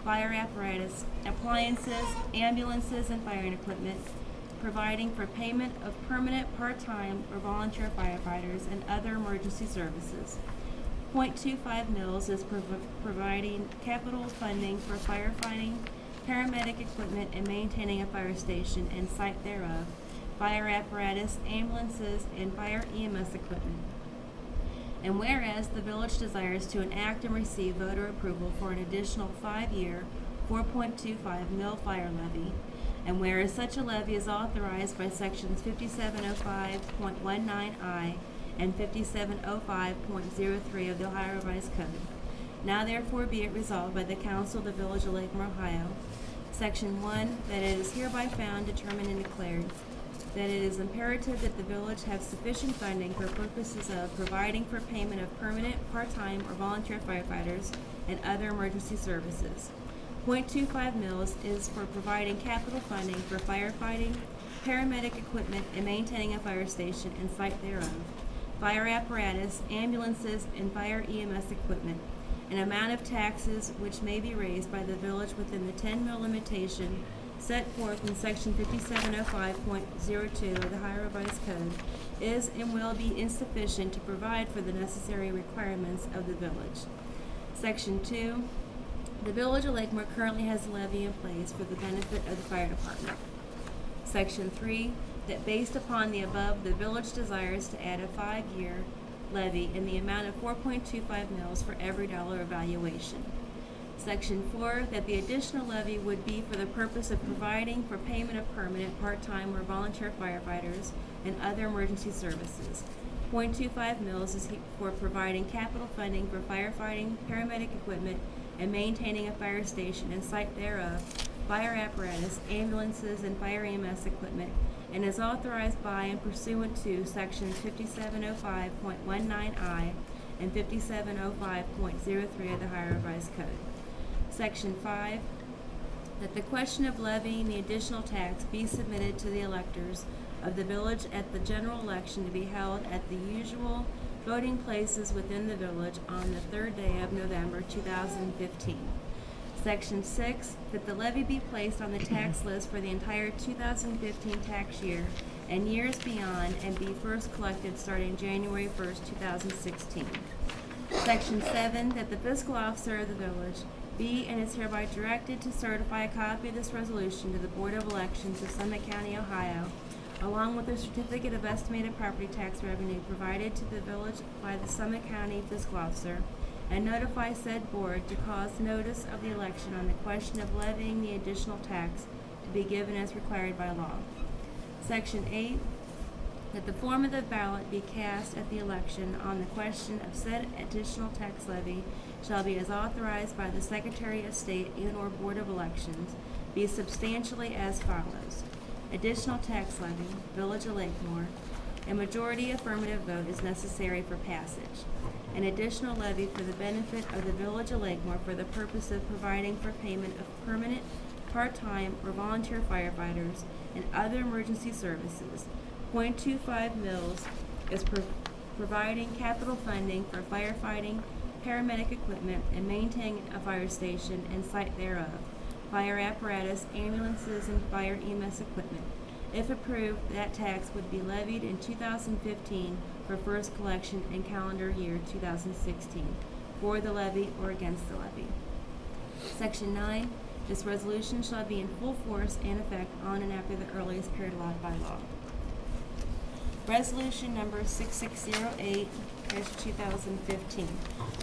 fire apparatus, appliances, ambulances, and fire equipment, providing for payment of permanent, part-time, or volunteer firefighters and other emergency services. 0.25 mils is providing capital funding for firefighting, paramedic equipment, and maintaining a fire station and site thereof, fire apparatus, ambulances, and fire EMS equipment. And whereas the village desires to enact and receive voter approval for an additional 5-year, 4.25 mil fire levy, and whereas such a levy is authorized by sections 5705.19I and 5705.03 of the Ohio Revised Code. Now therefore be it resolved by the Council of the Village of Lakemore, Ohio, Section 1, that it is hereby found, determined, and declared that it is imperative that the village have sufficient funding for purposes of providing for payment of permanent, part-time, or volunteer firefighters and other emergency services. 0.25 mils is for providing capital funding for firefighting, paramedic equipment, and maintaining a fire station and site thereof, fire apparatus, ambulances, and fire EMS equipment, an amount of taxes which may be raised by the village within the 10 mil limitation set forth in section 5705.02 of the Ohio Revised Code is and will be insufficient to provide for the necessary requirements of the village. Section 2, the Village of Lakemore currently has a levy in place for the benefit of the fire department. Section 3, that based upon the above, the village desires to add a 5-year levy in the amount of 4.25 mils for every dollar of valuation. Section 4, that the additional levy would be for the purpose of providing for payment of permanent, part-time, or volunteer firefighters and other emergency services. 0.25 mils is for providing capital funding for firefighting, paramedic equipment, and maintaining a fire station and site thereof, fire apparatus, ambulances, and fire EMS equipment, and is authorized by and pursuant to sections 5705.19I and 5705.03 of the Ohio Revised Code. Section 5, that the question of levying the additional tax be submitted to the electors of the village at the general election to be held at the usual voting places within the village on the third day of November 2015. Section 6, that the levy be placed on the tax list for the entire 2015 tax year and years beyond and be first collected starting January 1st, 2016. Section 7, that the fiscal officer of the village be and is hereby directed to certify a copy of this resolution to the Board of Elections of Summit County, Ohio, along with a certificate of estimated property tax revenue provided to the village by the Summit County fiscal officer, and notify said board to cause notice of the election on the question of levying the additional tax to be given as required by law. Section 8, that the form of the ballot be cast at the election on the question of said additional tax levy shall be as authorized by the Secretary of State and/or Board of Elections, be substantially as follows. Additional tax levy, Village of Lakemore. A majority affirmative vote is necessary for passage. An additional levy for the benefit of the Village of Lakemore for the purpose of providing for payment of permanent, part-time, or volunteer firefighters and other emergency services. 0.25 mils is providing capital funding for firefighting, paramedic equipment, and maintaining a fire station and site thereof, fire apparatus, ambulances, and fire EMS equipment. If approved, that tax would be levied in 2015 for first collection in calendar year 2016, for the levy or against the levy. Section 9, this resolution shall be in full force and effect on and after the earliest period allowed by law. Resolution number 6608-2015.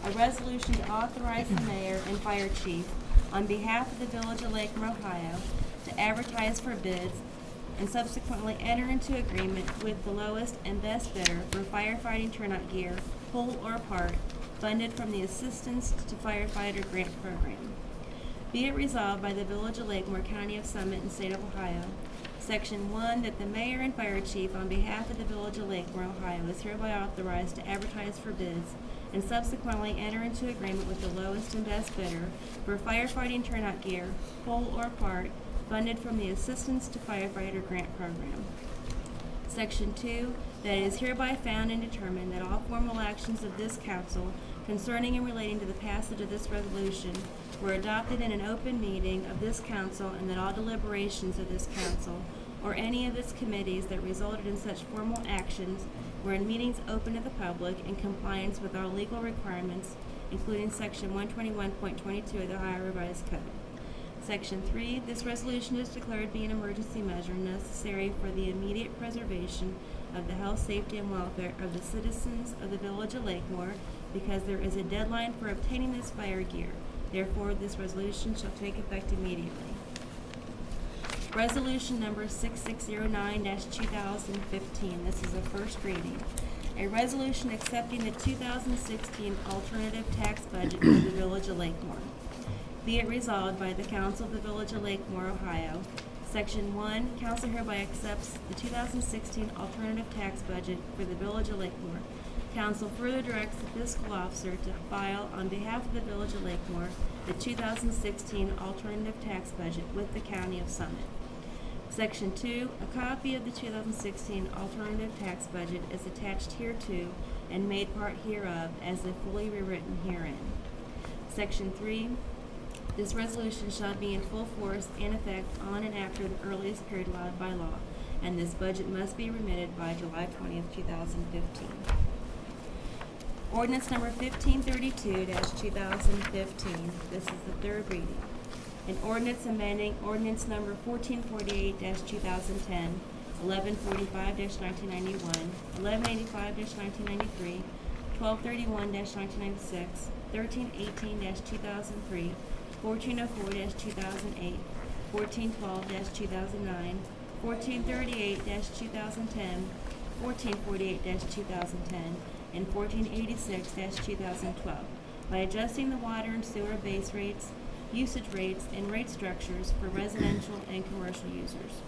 A resolution to authorize the mayor and fire chief on behalf of the Village of Lakemore, Ohio, to advertise for bids and subsequently enter into agreement with the lowest and best bidder for firefighting turnout gear, whole or part, funded from the Assistance to Firefighter Grant Program. Be it resolved by the Village of Lakemore, County of Summit, and State of Ohio, Section 1, that the mayor and fire chief on behalf of the Village of Lakemore, Ohio, is hereby authorized to advertise for bids and subsequently enter into agreement with the lowest and best bidder for firefighting turnout gear, whole or part, funded from the Assistance to Firefighter Grant Program. Section 2, that it is hereby found and determined that all formal actions of this council concerning and relating to the passage of this resolution were adopted in an open meeting of this council, and that all deliberations of this council or any of its committees that resulted in such formal actions were in meetings open to the public in compliance with all legal requirements, including Section 121.22 of the Ohio Revised Code. Section 3, this resolution is declared to be an emergency measure necessary for the immediate preservation of the health, safety, and welfare of the citizens of the Village of Lakemore, because there is a deadline for obtaining this fire gear. Therefore, this resolution shall take effect immediately. Resolution number 6609-2015. This is a first reading. A resolution accepting the 2016 alternative tax budget for the Village of Lakemore. Be it resolved by the Council of the Village of Lakemore, Ohio. Section 1, Council hereby accepts the 2016 alternative tax budget for the Village of Lakemore. Council further directs the fiscal officer to file on behalf of the Village of Lakemore the 2016 alternative tax budget with the County of Summit. Section 2, a copy of the 2016 alternative tax budget is attached hereto and made part hereof as if fully rewritten herein. Section 3, this resolution shall be in full force and effect on and after the earliest period allowed by law, and this budget must be remitted by July 20th, 2015. Ordinance number 1532-2015. This is the third reading. An ordinance amending ordinance number 1448-2010, 1145-1991, 1185-1993, 1231-1996, 1318-2003, 1404-2008, 1412-2009, 1438-2010, 1448-2010, and 1486-2012 by adjusting the water and sewer base rates, usage rates, and rate structures for residential and commercial users.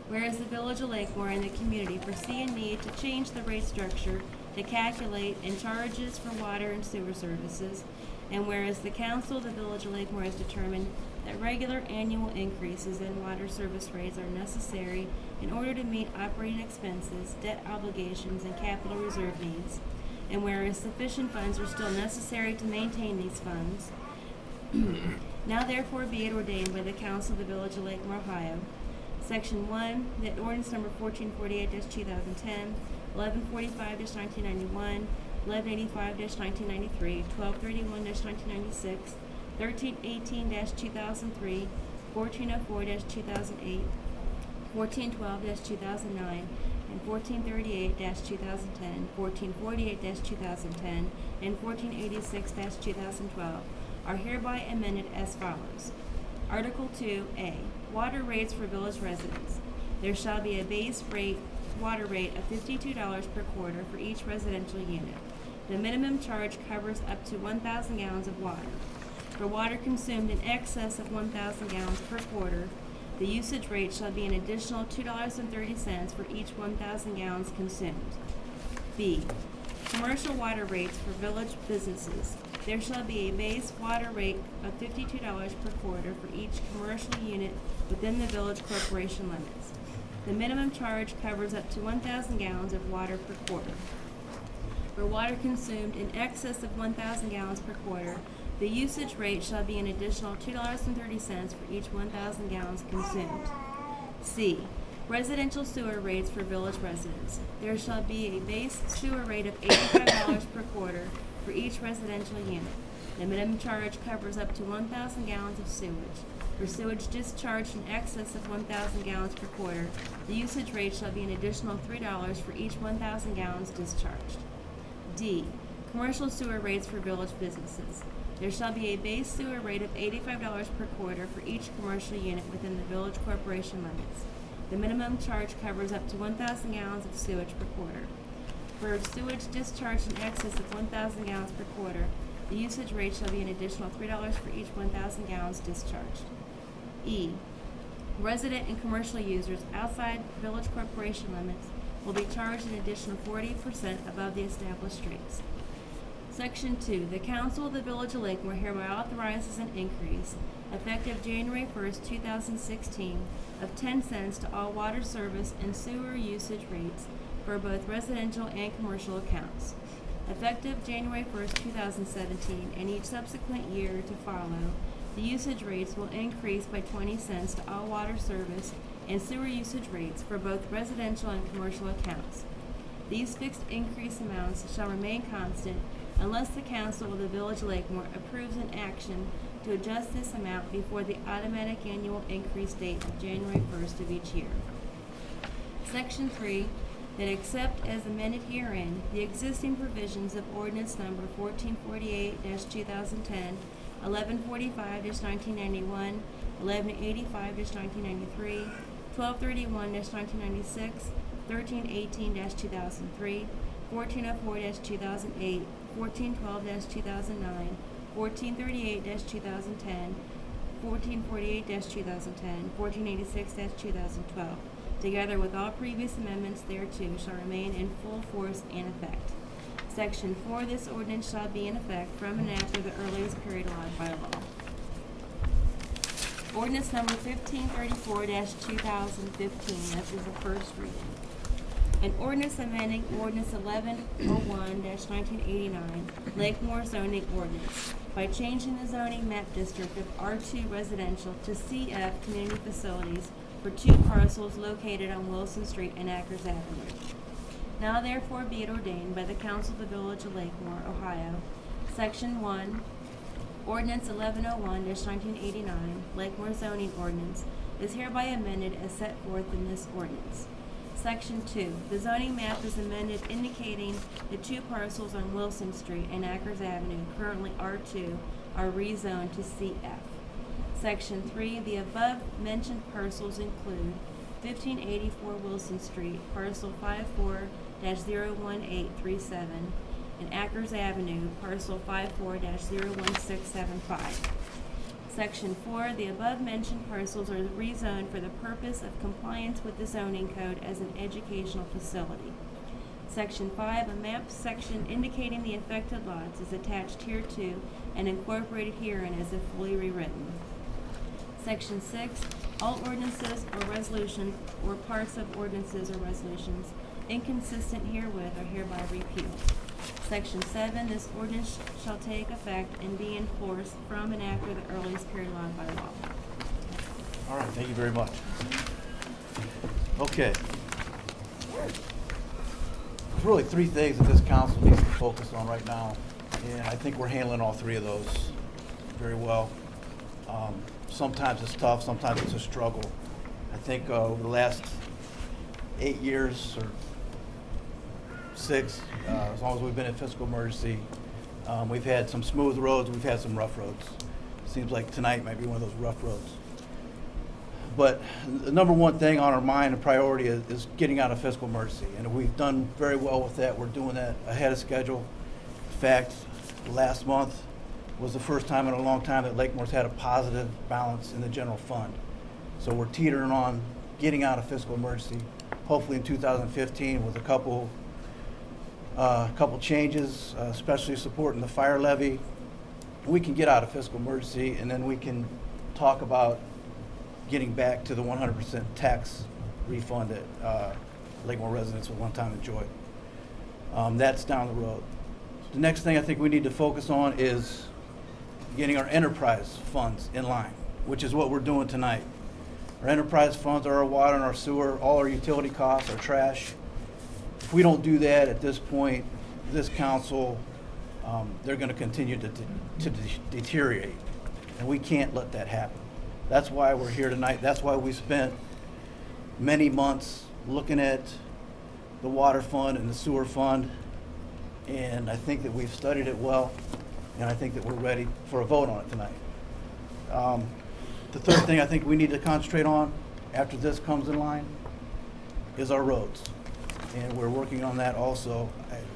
Whereas the Village of Lakemore and the community foresee a need to change the rate structure to calculate and charges for water and sewer services, and whereas the council of the Village of Lakemore has determined that regular annual increases in water service rates are necessary in order to meet operating expenses, debt obligations, and capital reserve needs, and whereas sufficient funds are still necessary to maintain these funds, now therefore be it ordained by the council of the Village of Lakemore, Ohio, Section 1, that ordinance number 1448-2010, 1145-1991, 1185-1993, 1231-1996, 1318-2003, 1404-2008, 1412-2009, and 1438-2010, 1448-2010, and 1486-2012 are hereby amended as follows. Article 2A, water rates for village residents. There shall be a base rate, water rate of $52 per quarter for each residential unit. The minimum charge covers up to 1,000 gallons of water. For water consumed in excess of 1,000 gallons per quarter, the usage rate shall be an additional $2.30 for each 1,000 gallons consumed. B, commercial water rates for village businesses. There shall be a base water rate of $52 per quarter for each commercial unit within the village corporation limits. The minimum charge covers up to 1,000 gallons of water per quarter. For water consumed in excess of 1,000 gallons per quarter, the usage rate shall be an additional $2.30 for each 1,000 gallons consumed. C, residential sewer rates for village residents. There shall be a base sewer rate of $85 per quarter for each residential unit. The minimum charge covers up to 1,000 gallons of sewage. For sewage discharged in excess of 1,000 gallons per quarter, the usage rate shall be an additional $3 for each 1,000 gallons discharged. D, commercial sewer rates for village businesses. There shall be a base sewer rate of $85 per quarter for each commercial unit within the village corporation limits. The minimum charge covers up to 1,000 gallons of sewage per quarter. For sewage discharged in excess of 1,000 gallons per quarter, the usage rate shall be an additional $3 for each 1,000 gallons discharged. E, resident and commercial users outside village corporation limits will be charged an additional 40% above the established rates. Section 2, the council of the Village of Lakemore hereby authorizes an increase, effective January 1st, 2016, of 10 cents to all water service and sewer usage rates for both residential and commercial accounts. Effective January 1st, 2017, and each subsequent year to follow, the usage rates will increase by 20 cents to all water service and sewer usage rates for both residential and commercial accounts. These fixed increase amounts shall remain constant unless the council of the Village of Lakemore approves an action to adjust this amount before the automatic annual increase date of January 1st of each year. Section 3, that accept as amended herein the existing provisions of ordinance number 1448-2010, 1145-1991, 1185-1993, 1231-1996, 1318-2003, 1404-2008, 1412-2009, 1438-2010, 1448-2010, 1486-2012, together with all previous amendments thereto, shall remain in full force and effect. Section 4, this ordinance shall be in effect from and after the earliest period allowed by law. Ordinance number 1534-2015, this is the first reading. An ordinance amending ordinance 1101-1989, Lakemore zoning ordinance, by changing the zoning map district of R2 residential to CF community facilities for 2 parcels located on Wilson Street and Akers Avenue. Now therefore be it ordained by the Council of the Village of Lakemore, Ohio, Section 1, Ordinance 1101-1989, Lakemore zoning ordinance, is hereby amended as set forth in this ordinance. Section 2, the zoning map is amended indicating the 2 parcels on Wilson Street and Akers Avenue, currently R2, are rezoned to CF. Section 3, the above mentioned parcels include 1584 Wilson Street, parcel 54-01837, and Akers Avenue, parcel 54-01675. Section 4, the above-mentioned parcels are rezoned for the purpose of compliance with the zoning code as an educational facility. Section 5, a map section indicating the affected lots is attached hereto and incorporated herein as if fully rewritten. Section 6, all ordinances or resolutions or parts of ordinances or resolutions inconsistent herewith are hereby repealed. Section 7, this ordinance shall take effect and be enforced from and after the earliest period allowed by law. All right, thank you very much. Okay. There's really three things that this council needs to focus on right now, and I think we're handling all three of those very well. Sometimes it's tough, sometimes it's a struggle. I think over the last 8 years or 6, as long as we've been in fiscal emergency, we've had some smooth roads, we've had some rough roads. Seems like tonight might be one of those rough roads. But the number one thing on our mind and priority is getting out of fiscal emergency, and we've done very well with that. We're doing that ahead of schedule. In fact, last month was the first time in a long time that Lakemore's had a positive balance in the general fund. So we're teetering on getting out of fiscal emergency, hopefully in 2015 with a couple changes, especially supporting the fire levy. We can get out of fiscal emergency, and then we can talk about getting back to the 100% tax refund that Lakemore residents will one time enjoy. That's down the road. The next thing I think we need to focus on is getting our enterprise funds in line, which is what we're doing tonight. Our enterprise funds are our water and our sewer, all our utility costs, our trash. If we don't do that at this point, this council, they're going to continue to deteriorate, and we can't let that happen. That's why we're here tonight. That's why we spent many months looking at the water fund and the sewer fund, and I think that we've studied it well, and I think that we're ready for a vote on it tonight. The third thing I think we need to concentrate on after this comes in line is our roads, and we're working on that also.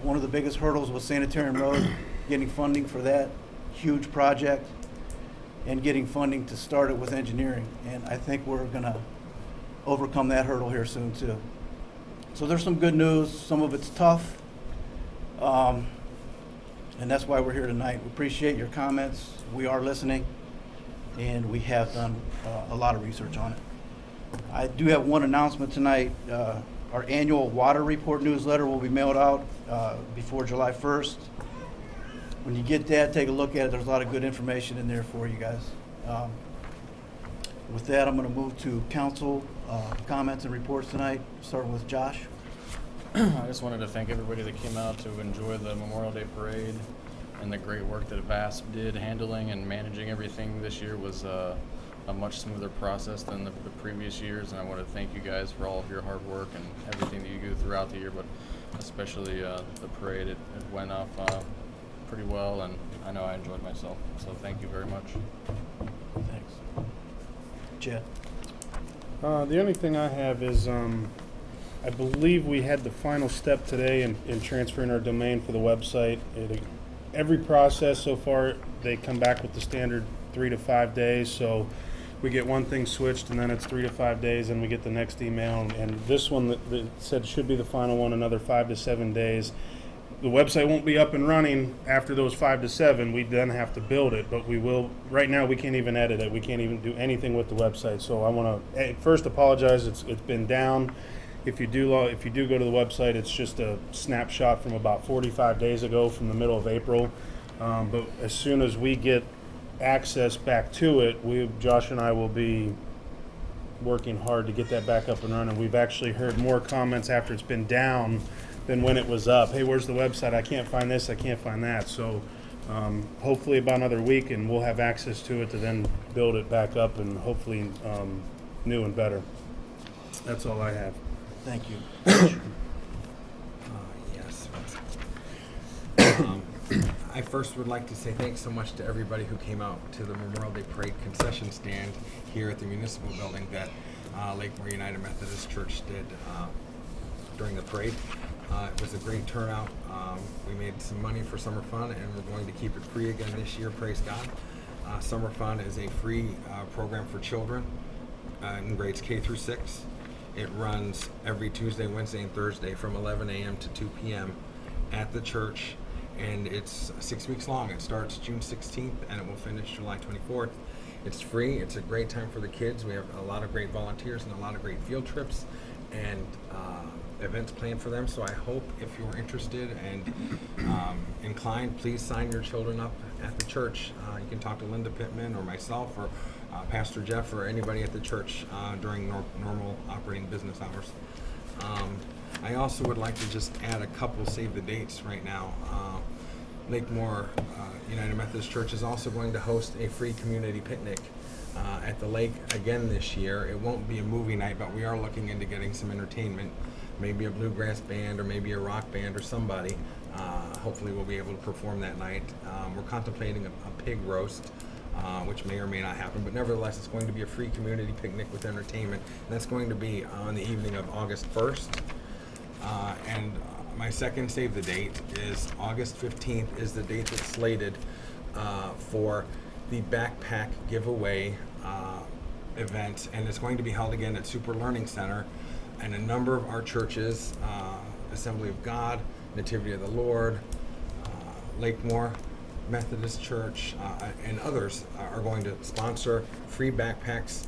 One of the biggest hurdles was Sanitarium Road, getting funding for that huge project and getting funding to start it with engineering, and I think we're going to overcome that hurdle here soon too. So there's some good news. Some of it's tough, and that's why we're here tonight. We appreciate your comments. We are listening, and we have done a lot of research on it. I do have one announcement tonight. Our annual water report newsletter will be mailed out before July 1st. When you get that, take a look at it. There's a lot of good information in there for you guys. With that, I'm going to move to council comments and reports tonight, starting with Josh. I just wanted to thank everybody that came out to enjoy the Memorial Day Parade and the great work that VASP did handling and managing everything this year was a much smoother process than the previous years, and I want to thank you guys for all of your hard work and everything that you do throughout the year, but especially the parade. It went off pretty well, and I know I enjoyed myself, so thank you very much. Thanks. Chad? The only thing I have is I believe we had the final step today in transferring our domain for the website. Every process so far, they come back with the standard 3 to 5 days, so we get one thing switched and then it's 3 to 5 days and we get the next email, and this one that said should be the final one, another 5 to 7 days. The website won't be up and running after those 5 to 7. We then have to build it, but we will. Right now, we can't even edit it. We can't even do anything with the website. So I want to first apologize. It's been down. If you do go to the website, it's just a snapshot from about 45 days ago, from the middle of April. But as soon as we get access back to it, Josh and I will be working hard to get that back up and running. We've actually heard more comments after it's been down than when it was up. Hey, where's the website? I can't find this, I can't find that. So hopefully about another week and we'll have access to it to then build it back up and hopefully new and better. That's all I have. Thank you. Yes. I first would like to say thanks so much to everybody who came out to the Memorial Day Parade concession stand here at the municipal building that Lakemore United Methodist Church did during the parade. It was a great turnout. We made some money for Summer Fun, and we're going to keep it free again this year, praise God. Summer Fun is a free program for children in grades K through 6. It runs every Tuesday, Wednesday, and Thursday from 11 a.m. to 2 p.m. at the church, and it's 6 weeks long. It starts June 16th and it will finish July 24th. It's free. It's a great time for the kids. We have a lot of great volunteers and a lot of great field trips and events planned for them. So I hope if you're interested and inclined, please sign your children up at the church. You can talk to Linda Pittman or myself or Pastor Jeff or anybody at the church during normal operating business hours. I also would like to just add a couple save the dates right now. Lakemore United Methodist Church is also going to host a free community picnic at the lake again this year. It won't be a movie night, but we are looking into getting some entertainment, maybe a bluegrass band or maybe a rock band or somebody. Hopefully we'll be able to perform that night. We're contemplating a pig roast, which may or may not happen, but nevertheless it's going to be a free community picnic with entertainment. And that's going to be on the evening of August 1st. And my second save the date is August 15th is the date that's slated for the backpack giveaway event, and it's going to be held again at Super Learning Center, and a number of our churches, Assembly of God, Nativity of the Lord, Lakemore Methodist Church, and others are going to sponsor free backpacks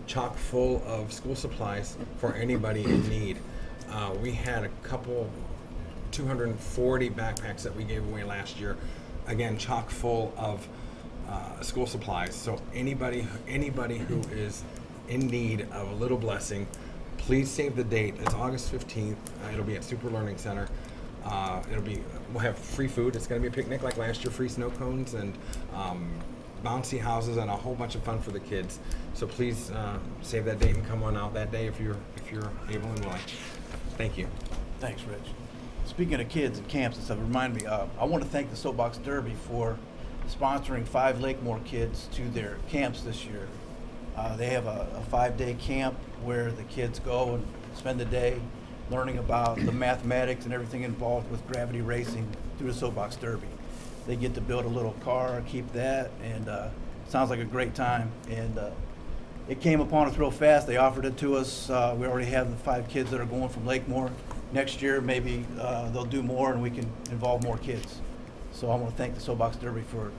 chock full of school supplies for anybody in need. We had a couple 240 backpacks that we gave away last year, again chock full of school supplies. So anybody who is in need of a little blessing, please save the date. It's August 15th. It'll be at Super Learning Center. We'll have free food. It's going to be a picnic like last year, free snow cones and bouncy houses and a whole bunch of fun for the kids. So please save that date and come on out that day if you're able and willing. Thank you. Thanks, Rich. Speaking of kids and camps and stuff, remind me, I want to thank the Soapbox Derby for sponsoring 5 Lakemore kids to their camps this year. They have a 5-day camp where the kids go and spend the day learning about the mathematics and everything involved with gravity racing through the Soapbox Derby. They get to build a little car, keep that, and sounds like a great time. And it came upon us real fast. They offered it to us. We already have the 5 kids that are going from Lakemore. Next year, maybe they'll do more and we can involve more kids. So I want to thank the Soapbox Derby for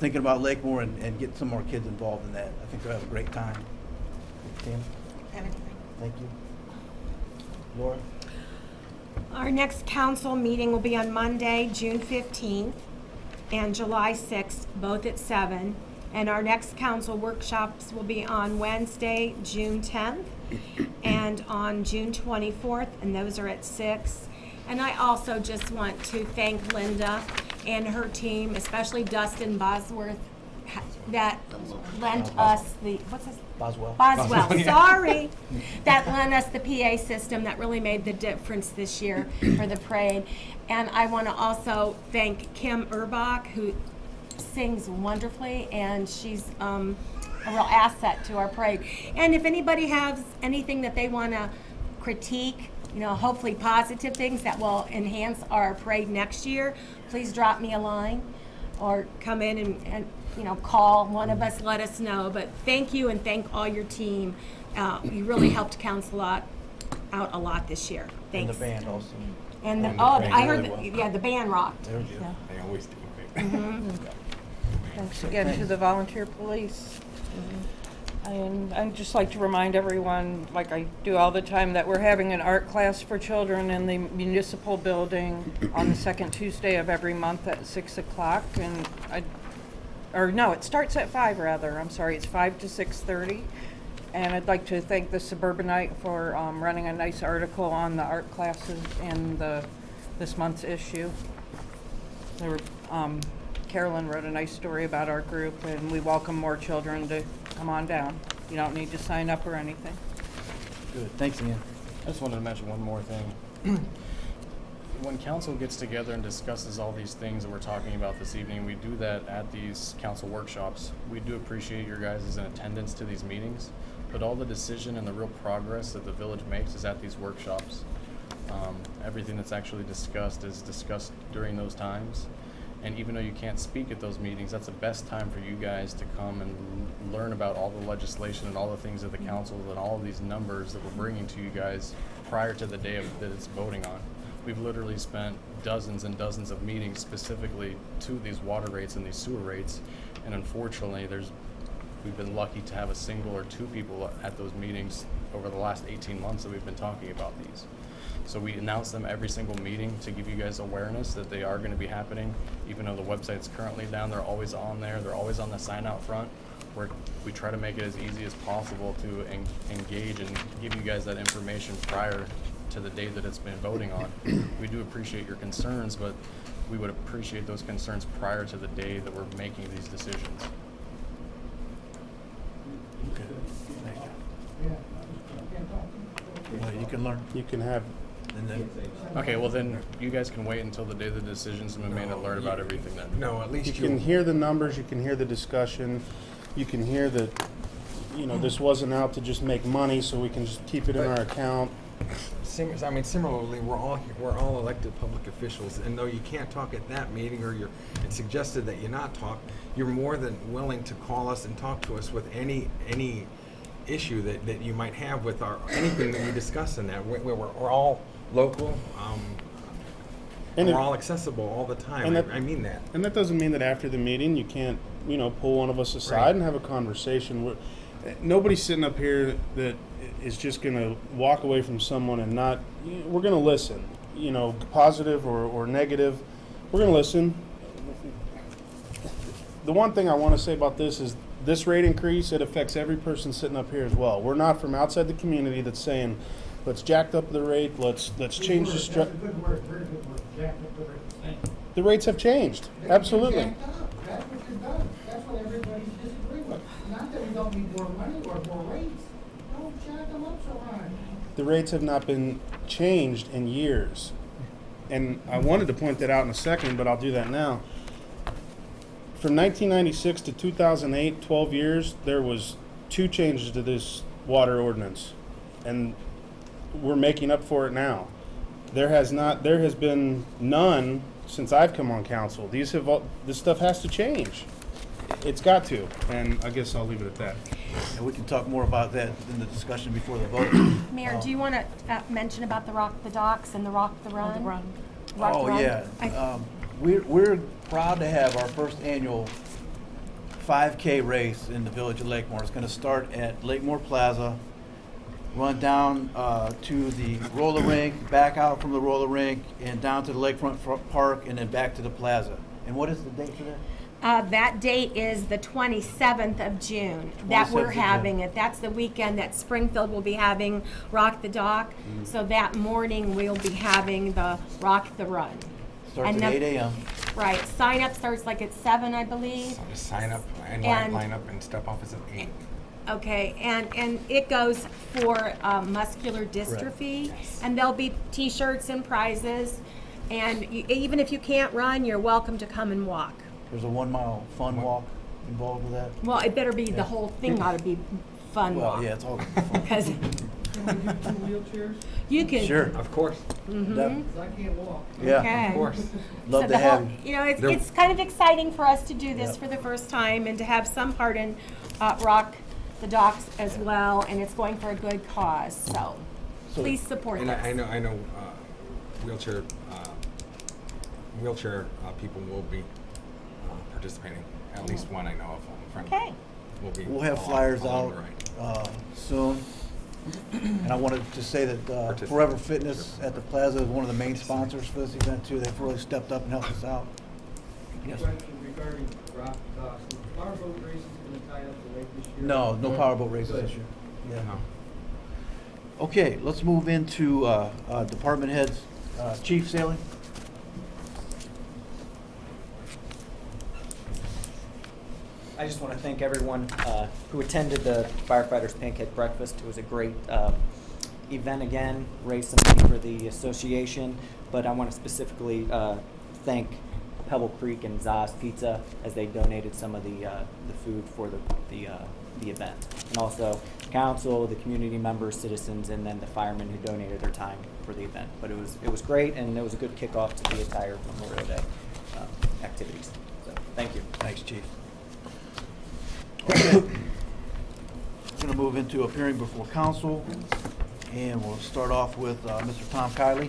thinking about Lakemore and getting some more kids involved in that. I think they'll have a great time. Tammy? Thank you. Laura? Our next council meeting will be on Monday, June 15th, and July 6th, both at 7. And our next council workshops will be on Wednesday, June 10th, and on June 24th, and those are at 6. And I also just want to thank Linda and her team, especially Dustin Bosworth, that lent us the, what's his? Boswell. Boswell, sorry. That lent us the PA system that really made the difference this year for the parade. And I want to also thank Kim Urbach, who sings wonderfully, and she's a real asset to our parade. And if anybody has anything that they want to critique, hopefully positive things that will enhance our parade next year, please drop me a line or come in and call one of us, let us know. But thank you, and thank all your team. You really helped council out a lot this year. Thanks. And the band also. And I heard the band rocked. There we go. Yeah. They always do. Thanks again to the volunteer police. And I'd just like to remind everyone, like I do all the time, that we're having an art class for children in the municipal building on the second Tuesday of every month at 6 o'clock. And it starts at 5 rather. I'm sorry, it's 5 to 6:30. And I'd like to thank the Suburbanite for running a nice article on the art classes in this month's issue. Carolyn wrote a nice story about our group, and we welcome more children to come on down. You don't need to sign up or anything. Good. Thanks again. I just wanted to mention one more thing. When council gets together and discusses all these things that we're talking about this evening, we do that at these council workshops. We do appreciate your guys' in attendance to these meetings, but all the decision and the real progress that the village makes is at these workshops. Everything that's actually discussed is discussed during those times, And even though you can't speak at those meetings, that's the best time for you guys to come and learn about all the legislation and all the things that the council and all of these numbers that we're bringing to you guys prior to the day that it's voting on. We've literally spent dozens and dozens of meetings specifically to these water rates and these sewer rates. And unfortunately, we've been lucky to have a single or two people at those meetings over the last 18 months that we've been talking about these. So we announce them every single meeting to give you guys awareness that they are going to be happening. Even though the website's currently down, they're always on there. They're always on the sign out front, where we try to make it as easy as possible to engage and give you guys that information prior to the day that it's been voting on. We do appreciate your concerns, but we would appreciate those concerns prior to the day that we're making these decisions. Okay. Well, you can learn. You can have, And then, Okay, well then, you guys can wait until the day the decision's been made and learn about everything then. No, at least you can hear the numbers, you can hear the discussion, you can hear that, this wasn't out to just make money, so we can just keep it in our account. Similarly, we're all elected public officials, and though you can't talk at that meeting, or it's suggested that you not talk, you're more than willing to call us and talk to us with any issue that you might have with anything that we discuss in that. We're all local, and we're all accessible all the time. I mean that. And that doesn't mean that after the meeting you can't, pull one of us aside Right. and have a conversation. Nobody's sitting up here that is just going to walk away from someone and not. We're going to listen, positive or negative. We're going to listen. The one thing I want to say about this is this rate increase, it affects every person sitting up here as well. We're not from outside the community that's saying, let's jack up the rate, let's change the structure. That's a good word, very good word, jack up the rate. The rates have changed, absolutely. Jacked up. That's what you've done. That's what everybody's disagreeing with. Not that we don't need more money or more rates. Don't jack them up so high. The rates have not been changed in years. And I wanted to point that out in a second, but I'll do that now. From 1996 to 2008, 12 years, there was 2 changes to this water ordinance. And we're making up for it now. There has been none since I've come on council. This stuff has to change. It's got to, and I guess I'll leave it at that. and we can talk more about that in the discussion before the vote. Mayor, do you want to mention about the Rock the Docks and the Rock the Run? Rock the Run? Yeah. We're proud to have our first annual 5K race in the village of Lakemore. It's going to start at Lakemore Plaza, run down to the roller rink, back out from the roller rink, and down to the Lakefront Park, and then back to the plaza. And what is the date for that? That date is the 27th of June that 27th we're of having June. it. That's the weekend that Springfield will be having Rock the Dock. So that morning we'll be having the Rock the Run. Starts at 8 a.m. Right. Sign up starts like at 7, I believe. So just sign up and line up and step off is at 8. Okay, and it goes for muscular dystrophy, and there'll be T-shirts and prizes, and even if you can't run, you're welcome to come and walk. There's a 1 mile fun walk involved with that. Well, it better be the whole thing ought to be fun Well, walk. yeah, it's all fun. Because Can we do 2 wheelchairs? you can. Sure. Of course. Deb? Because I can't walk. Yeah. Okay. Of course. Love So to the have whole, you. it's kind of exciting for us to do this Yep. for the first time and to have some part in Rock the Docks as well, and it's going for a good cause. So So- please support And this. I know wheelchair people will be participating. At least one I know of. A friend Okay. will be We'll have along- flyers along out the ride. soon. And I wanted to say that Forever Fitness at the Plaza is one of the main sponsors for this event too. They've really stepped up and helped us out. Yes. Question regarding Rock Docks. Our boat race is going to tie up the lake this year? No powerboat races this year. Yeah. Okay, let's move into department heads. Chief Saley? I just want to thank everyone who attended the Firefighters Pancake Breakfast. It was a great event again, raised some money for the association, but I want to specifically thank Pebble Creek and Zaz Pizza as they donated some of the food for the event. And also council, the community members, citizens, and then the firemen who donated their time for the event. But it was great, and it was a good kickoff to the entire Memorial Day activity. Thank you. Thanks, Chief. Okay. We're going to move into appearing before council, and we'll start off with Mr. Tom Kiley.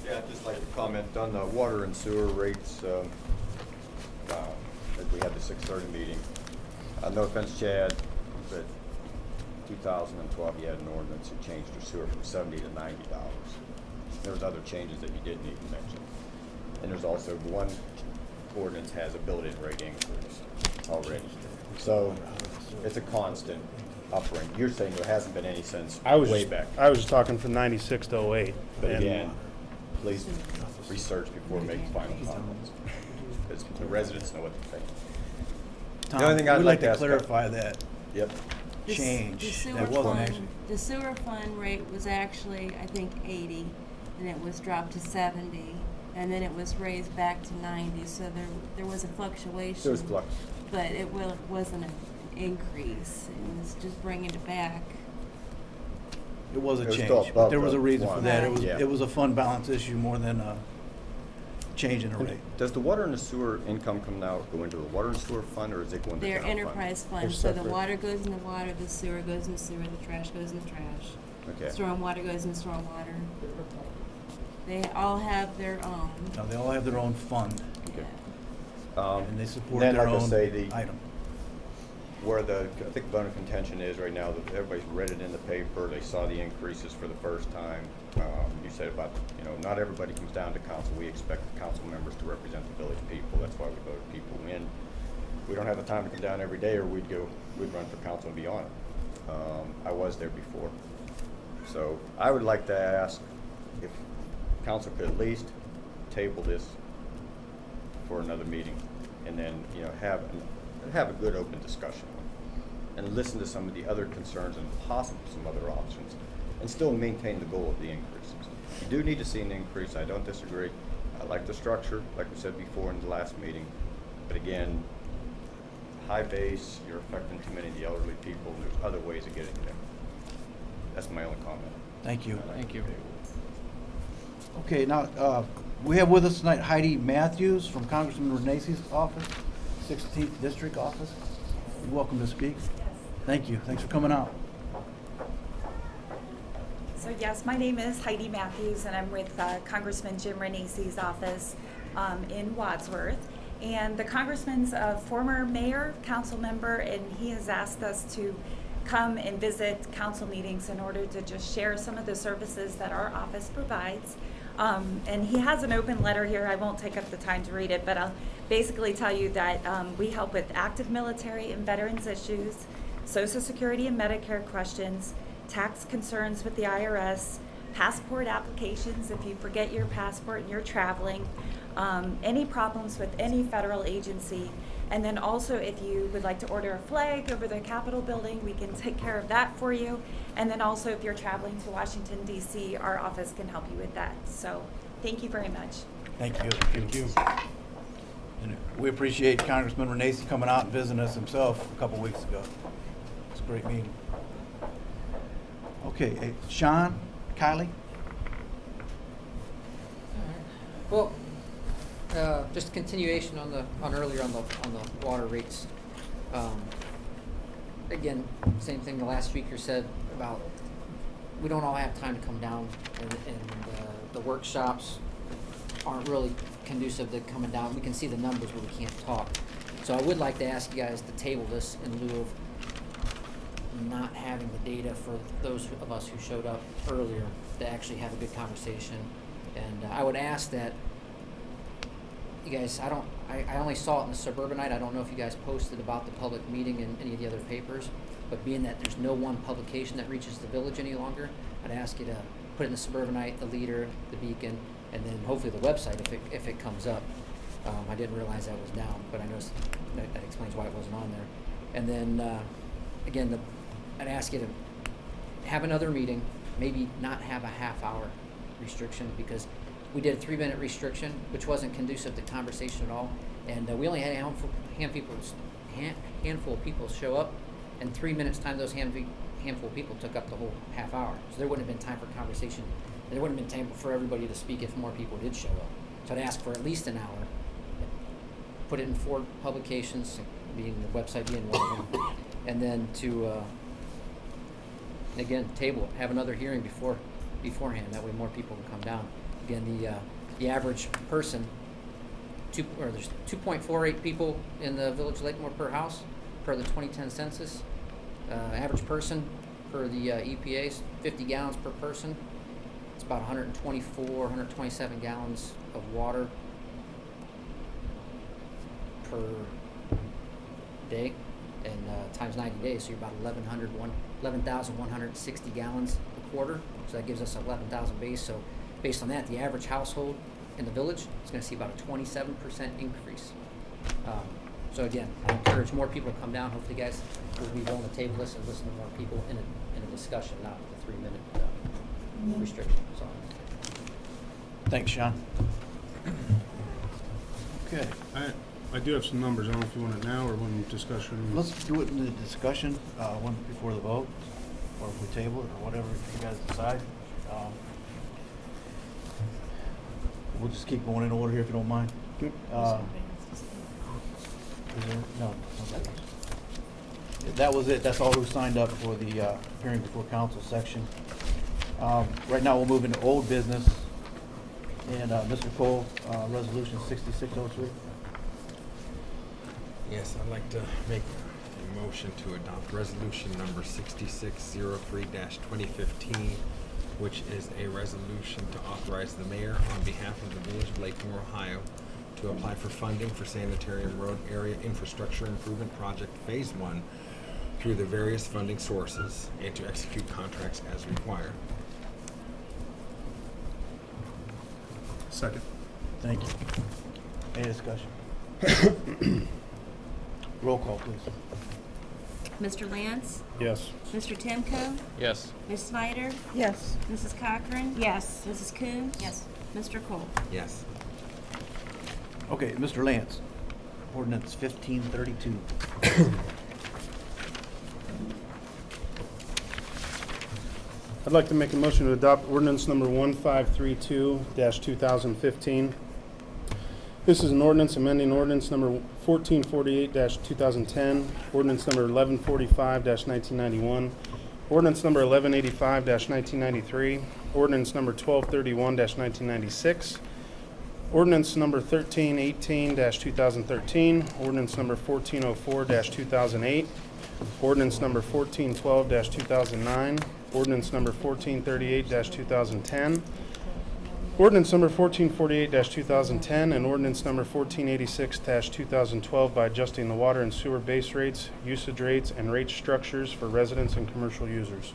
Yeah, I'd just like to comment on the water and sewer rates, as we had the 6:30 meeting. No offense, Chad, but 2012, you had an ordinance that changed your sewer from $70 to $90. There was other changes that you didn't even mention. And there's also one ordinance has a built-in rate increase already. So it's a constant upring. You're saying there hasn't been any since way back. I was just talking from 96 to 08. But and again, please research before making final comments, because the residents know what to think. Tom, The only thing I'd we'd like like to to ask- clarify that Yep. change. The That sewer wasn't fund, actually. the sewer fund rate was actually, I think, 80, and it was dropped to 70, and then it was raised back to 90, so there was a fluctuation. There was flux. But it wasn't an increase, it was just bringing it back. It was a It was change, still but above there was the a reason for one. that. Right. Yeah. It was a fund balance issue more than a change in the rate. Does the water and the sewer income come now go into the water and sewer fund, or is it going to the They're general fund? enterprise They're funds, so the separate. water goes in the water, the sewer goes in the sewer, the trash goes in the trash. Okay. Stormwater goes in stormwater. They all have their own. No, they all have their own fund, Okay. and they support Then their like I own say, the- item. Where I think bone of contention is right now, that everybody's read it in the paper, they saw the increases for the first time. You said about, not everybody comes down to council. We expect the council members to represent the village people. That's why we vote people in. We don't have the time to come down every day, or we'd run for council and be on it. I was there before. So I would like to ask if council could at least table this for another meeting, and then, have a good open discussion and listen to some of the other concerns and possibly some other options, and still maintain the goal of the increases. You do need to see an increase. I don't disagree. I like the structure, like we said before in the last meeting. But again, high base, you're affecting too many of the elderly people, and there's other ways of getting there. That's my only comment. Thank you. Thank you. Okay, now, we have with us tonight Heidi Matthews from Congressman Renese's office, 16th District office. You're welcome to speak. Thank you. Thanks for coming out. So yes, my name is Heidi Matthews, and I'm with Congressman Jim Renese's office in Wadsworth. And the congressman's a former mayor, council member, and he has asked us to come and visit council meetings in order to just share some of the services that our office provides. And he has an open letter here. I won't take up the time to read it, but I'll basically tell you that we help with active military and veterans issues, Social Security and Medicare questions, tax concerns with the IRS, passport applications if you forget your passport and you're traveling, any problems with any federal agency, and then also if you would like to order a flag over the Capitol building, we can take care of that for you. And then also if you're traveling to Washington, D.C., our office can help you with that. So thank you very much. Thank you. Thank you. And we appreciate Congressman Renese coming out and visiting us himself a couple weeks ago. It's a great meeting. Okay, hey, Sean, Kylie? Well, just a continuation on earlier on the water rates. Again, same thing the last speaker said about we don't all have time to come down, and the workshops aren't really conducive to coming down. We can see the numbers, but we can't talk. So I would like to ask you guys to table this in lieu of not having the data for those of us who showed up earlier to actually have a good conversation. And I would ask that you guys, I only saw it in the Suburbanite. I don't know if you guys posted about the public meeting in any of the other papers, but being that there's no one publication that reaches the village any longer, I'd ask you to put it in the Suburbanite, the Leader, the Beacon, and then hopefully the website if it comes up. I didn't realize that was down, but I know that explains why it wasn't on there. And then, again, I'd ask you to have another meeting, maybe not have a half-hour restriction, because we did a 3-minute restriction, which wasn't conducive to conversation at all, and we only had a handful of people show up, and 3 minutes time those handful of people took up the whole half hour, so there wouldn't have been time for conversation And there wouldn't have been time for everybody to speak if more people did show up. So I'd ask for at least an hour. Put it in 4 publications, being the website being one of them, and then to again table it, have another hearing beforehand. That way more people can come down. Again, the average person, there's 2.48 people in the village of Lakemore per house per the 2010 census. Average person per the EPA's 50 gallons per person. It's about 127 gallons of water per day, and times 90 days, so you're about 11,160 gallons a quarter. So that gives us 11,000 base. So based on that, the average household in the village is going to see about a 27% increase. So again, I encourage more people to come down. Hopefully, you guys will be willing to table this and listen to more people in a discussion, not the 3-minute restriction. So. Thanks, Sean. Okay. I do have some numbers. I don't know if you want it now or when discussion. Let's do it in the discussion, one before the vote, or if we table it, or whatever you guys decide. We'll just keep going in order here if you don't mind. Is there, no. That was it. That's all who signed up for the hearing before council section. Right now we'll move into old business. And Mr. Cole, resolution 6603. Yes, I'd like to make a motion to adopt resolution number 6603-2015, which is a resolution to authorize the mayor on behalf of the village of Lakemore, Ohio, to apply for funding for sanitary and road area infrastructure improvement project phase 1 through the various funding sources and to execute contracts as required. Second. Thank you. Any discussion? Roll call, please. Mr. Lance? Yes. Mr. Timko? Yes. Ms. Snyder? Yes. Mrs. Cochran? Yes. Mrs. Coons? Yes. Mr. Cole? Yes. Okay, Mr. Lance, ordinance 1532. I'd like to make a motion to adopt ordinance number 1532-2015. This is an ordinance amending ordinance number 1448-2010, ordinance number 1145-1991, ordinance number 1185-1993, ordinance number 1231-1996, ordinance number 1318-2013, ordinance number 1404-2008, ordinance number 1412-2009, ordinance number 1438-2010, ordinance number 1448-2010, and ordinance number 1486-2012 by adjusting the water and sewer base rates, usage rates, and rate structures for residents and commercial users.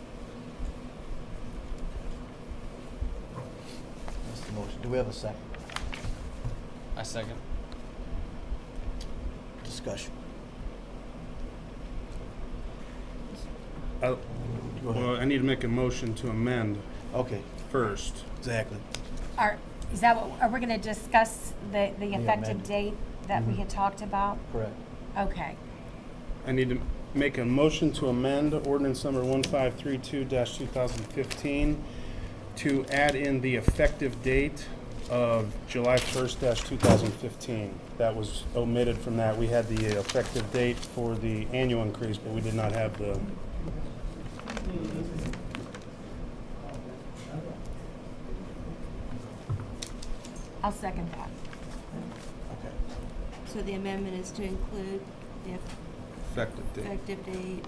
That's the motion. Do we have a second? I second. Discussion. Well, I need to make a motion to amend Okay, first. exactly. Are we going to discuss the effective amended. date that we had talked about? Correct. Okay. I need to make a motion to amend ordinance number 1532-2015 to add in the effective date of July 1st, 2015. That was omitted from that. We had the effective date for the annual increase, but we did not have the. I'll second that. Okay. So the amendment is to include the Effective date. effective date.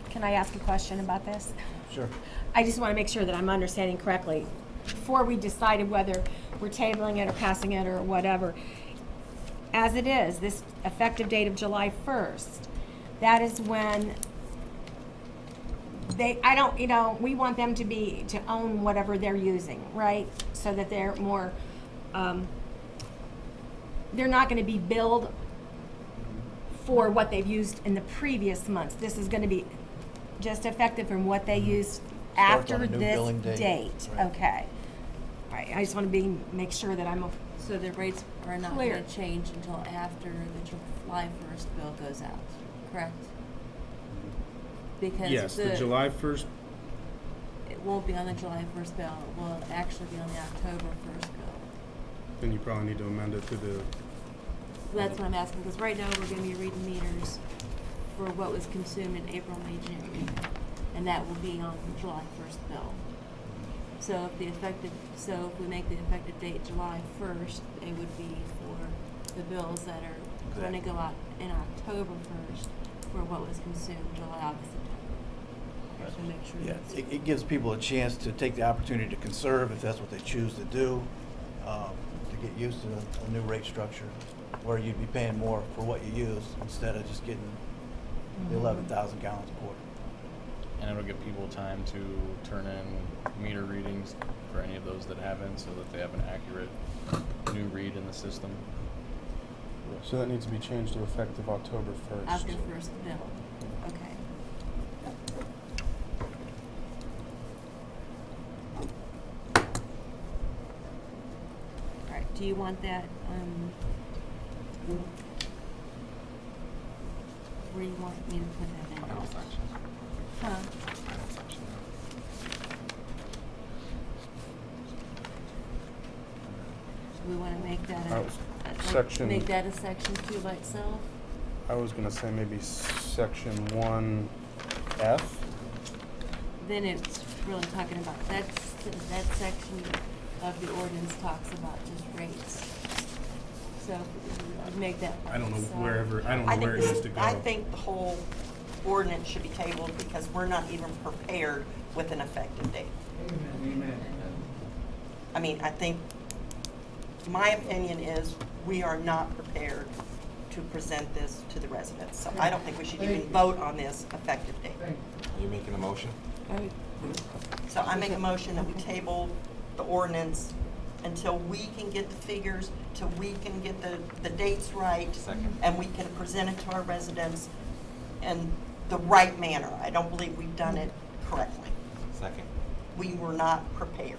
Can I ask a question about this? Sure. I just want to make sure that I'm understanding correctly. Before we decided whether we're tabling it or passing it or whatever, as it is, this effective date of July 1st, that is when we want them to own whatever they're using, right? So that they're more, they're not going to be billed for what they've used in the previous months. This is going to be just effective from what they used Starts after on a new this billing date. date. Right. Okay. All right. I just want to make sure that I'm So the rates are not Clear. gonna change until after the July 1st bill goes out, correct? Because Yes, the July 1st, it won't be on the July 1st bill, it will actually be on the October 1st bill. then you probably need to amend it to the, That's what I'm asking, because right now we're gonna be reading meters for what was consumed in April, May, June. And that will be on the July 1st bill. So if we make the effective date July 1st, it would be for the bills that are gonna go out in October 1st for what was consumed July, August, September. So make sure Yeah, that's. it gives people a chance to take the opportunity to conserve if that's what they choose to do, to get used to a new rate structure where you'd be paying more for what you use instead of just getting the 11,000 gallons a quarter. And it'll give people time to turn in meter readings for any of those that haven't, so that they have an accurate new read in the system. so that needs to be changed to effective October 1st. After first bill, okay. All right, do you want that, where you want me to put that in? Final section. Huh? Final section. Do we wanna make that Section- make that a section 2 by itself? I was gonna say maybe section 1F. Then it's really talking about, that section of the ordinance talks about just rates. So if we make that. I don't know so- wherever, I don't I know where it think needs to go. I think the whole ordinance should be tabled because we're not even prepared with an effective date. I mean, I think, my opinion is, we are not prepared to present this to the residents. So I don't think we should even vote on this effective date. Are you making a motion? So I make a motion that we table the ordinance until we can get the figures, till we can get the dates right. Second. And we can present it to our residents in the right manner. I don't believe we've done it correctly. Second. We were not prepared.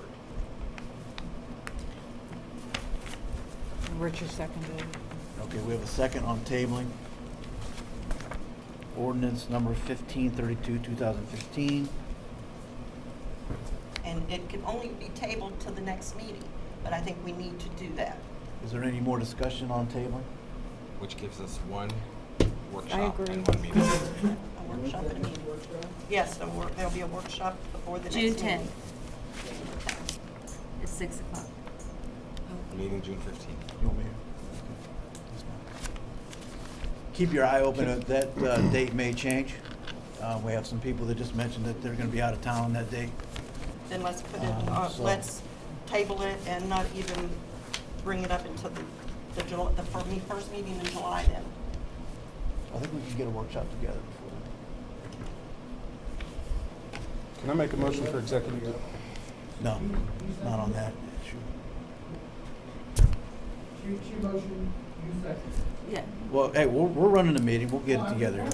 Richard seconded. Okay, we have a second on tabling. Ordinance number 1532, 2015. And it can only be tabled to the next meeting, but I think we need to do that. Is there any more discussion on tabling? Which gives us one workshop agree. and one meeting. A workshop and a meeting. Yes, there'll be a workshop before the next June meeting. 10th. It's 6 o'clock. Meeting June 15th. You want me here? That's fine. Keep your eye open, that date may change. We have some people that just mentioned that they're gonna be out of town on that date. Then let's put it, So- let's table it and not even bring it up until the July, first meeting in July then. I think we can get a workshop together before then. Can I make a motion for executive? No, not on that issue. She motion, you second. Yeah. Well, hey, we're running a meeting, we'll get it together.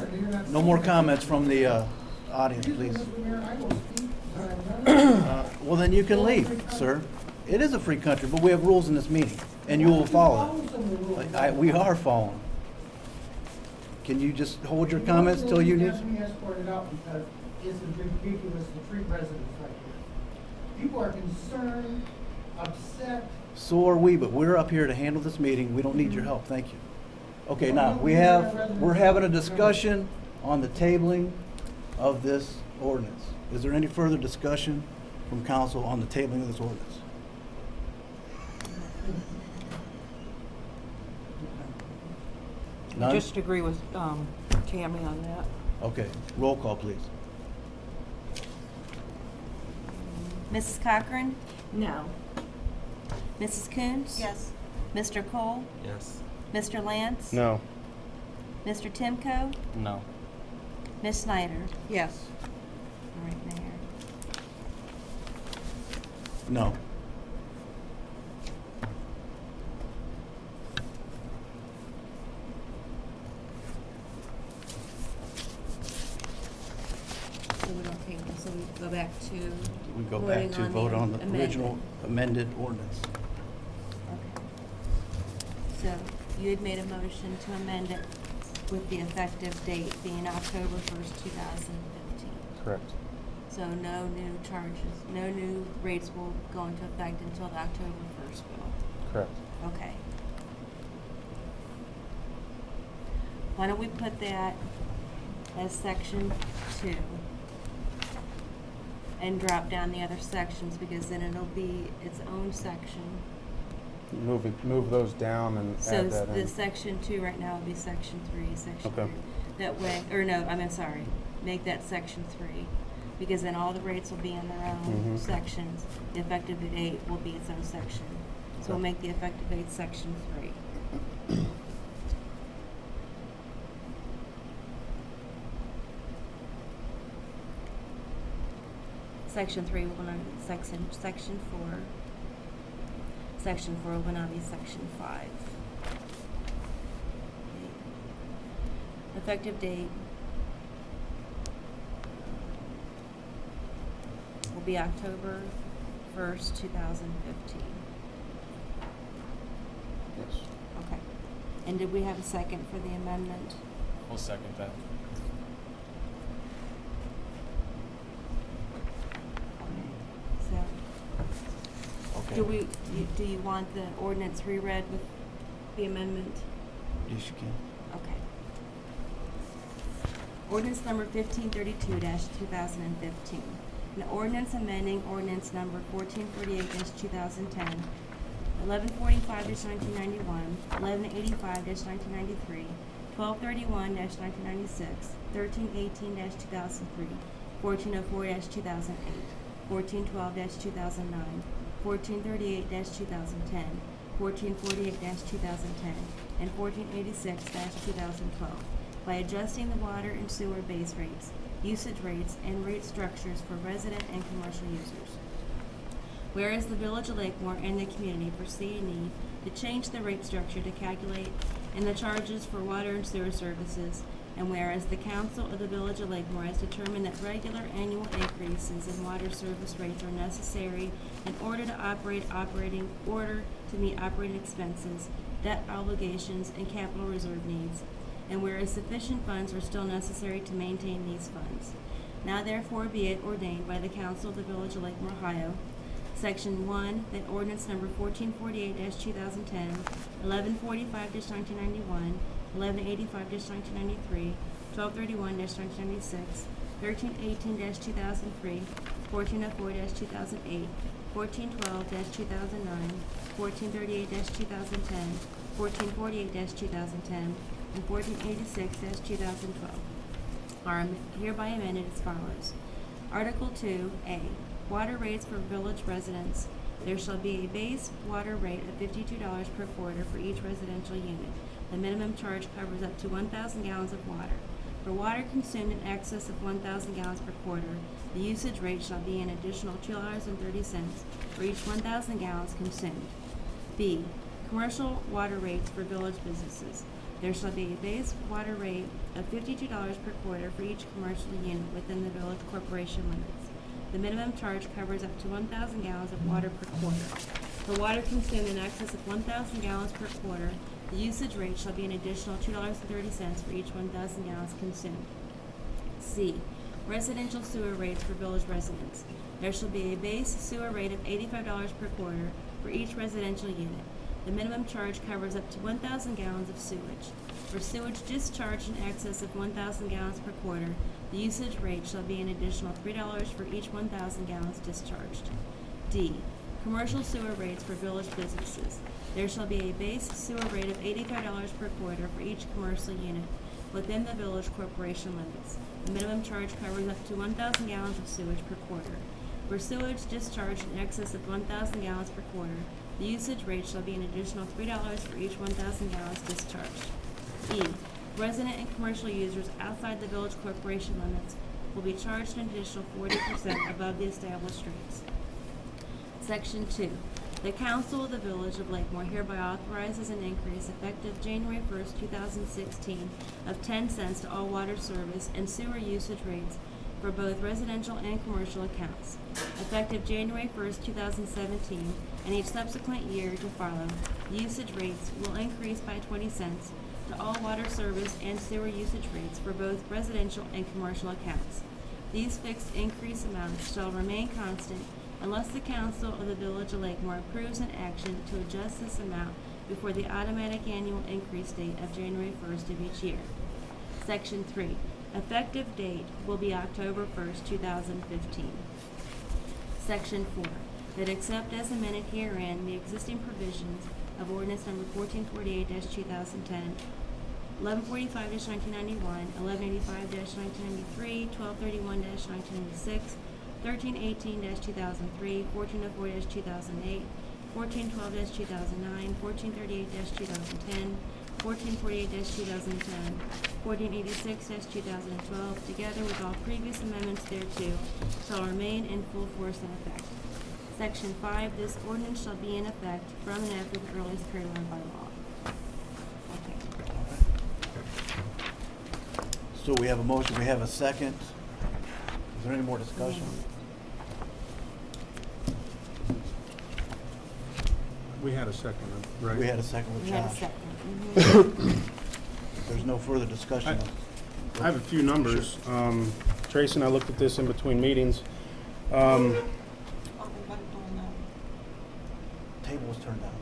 No more comments from the audience, please. Mr. Mayor, I will speak, but I'm not. Well, then you can leave, sir. It is a free country, but we have rules in this meeting, and you will follow Follow some of the rules. them. We are following. Can you just hold your comments till you need? Have me escorted out because it's ridiculous to treat residents like this. People are concerned, upset. So are we, but we're up here to handle this meeting. We don't need your help. Thank you. Okay, now, we're having a discussion on the tabling of this ordinance. Is there any further discussion from council on the tabling of this ordinance? None? Just agree with Tammy on that. Okay, roll call, please. Mrs. Cochran? No. Mrs. Coons? Yes. Mr. Cole? Yes. Mr. Lance? No. Mr. Timko? No. Ms. Snyder? Yes. All right, Mayor. No. So we don't take, so we go back to. We go voting back to vote on the amendment. original amended ordinance. Okay. So you had made a motion to amend it with the effective date being October 1st, 2015. Correct. So no new charges, no new rates will go into effect until the October 1st bill. Correct. Okay. Why don't we put that as section 2 and drop down the other sections, because then it'll be its own section. Move those down and So add that the in. section 2 right now will be section 3, section Okay. 3. That way, or no, I'm sorry, make that section 3, because then all the rates will be in their own Mhm. sections. The effective date will be its own section. So we'll Okay. make the effective date section 3. Section 3 will not be section 4. Section 4 will now be section 5. Effective date will be October 1st, 2015. Yes. Okay. And did we have a second for the amendment? I'll second that. So, Okay. do you want the ordinance reread with the amendment? Yes, you can. Okay. Ordinance number 1532-2015. An ordinance amending ordinance number 1448-2010, 1145-1991, 1185-1993, 1231-1996, 1318-2003, 1404-2008, 1412-2009, 1438-2010, 1448-2010, and 1486-2012 by adjusting the water and sewer base rates, usage rates, and rate structures for resident and commercial users. Whereas the Village of Lakemore and the community foresee a need to change the rate structure to calculate in the charges for water and sewer services, and whereas the Council of the Village of Lakemore has determined that regular annual increases in water service rates are necessary in order to meet operating expenses, debt obligations, and capital reserve needs, and whereas sufficient funds are still necessary to maintain these funds. Now therefore be it ordained by the Council of the Village of Lakemore, Ohio, Section 1, that ordinance number 1448-2010, 1145-1991, 1185-1993, 1231-1996, 1318-2003, 1404-2008, 1412-2009, 1438-2010, 1448-2010, and 1486-2012 are hereby amended as follows. Article 2A. Water rates for village residents. There shall be a base water rate of $52 per quarter for each residential unit. The minimum charge covers up to 1,000 gallons of water. For water consumed in excess of 1,000 gallons per quarter, the usage rate shall be an additional $2.30 for each 1,000 gallons consumed. B. Commercial water rates for village businesses. There shall be a base water rate of $52 per quarter for each commercial unit within the village corporation limits. The minimum charge covers up to 1,000 gallons of water per quarter. For water consumed in excess of 1,000 gallons per quarter, the usage rate shall be an additional $2.30 for each 1,000 gallons consumed. C. Residential sewer rates for village residents. There shall be a base sewer rate of $85 per quarter for each residential unit. The minimum charge covers up to 1,000 gallons of sewage. For sewage discharged in excess of 1,000 gallons per quarter, the usage rate shall be an additional $3 for each 1,000 gallons discharged. D. Commercial sewer rates for village businesses. There shall be a base sewer rate of $85 per quarter for each commercial unit within the village corporation limits. The minimum charge covers up to 1,000 gallons of sewage per quarter. For sewage discharged in excess of 1,000 gallons per quarter, the usage rate shall be an additional $3 for each 1,000 gallons discharged. E. Resident and commercial users outside the village corporation limits will be charged an additional 40% above the established rates. Section 2. The Council of the Village of Lakemore hereby authorizes an increase effective January 1st, 2016 of 10 cents to all water service and sewer usage rates for both residential and commercial accounts, effective January 1st, 2017, and each subsequent year to follow. Usage rates will increase by 20 cents to all water service and sewer usage rates for both residential and commercial accounts. These fixed increase amounts shall remain constant unless the council of the Village of Lakemore approves an action to adjust this amount before the automatic annual increase date of January 1st of each year. Section 3. Effective date will be October 1st, 2015. Section 4. That except as amended herein, the existing provisions of ordinance number 1448-2010, 1145-1991, 1185-1993, 1231-1996, 1318-2003, 1404-2008, 1412-2009, 1438-2010, 1448-2010, 1486-2012, together with all previous amendments thereto, shall remain in full force and effect. Section 5, this ordinance shall be in effect from and after the earliest period by law. Okay. So we have a motion, we have a second. Is there any more discussion? We had a second, right? We had a second with We had a Josh. second. There's no further discussion. I have a few numbers. Tracy and I looked at this in between meetings. Table was turned down.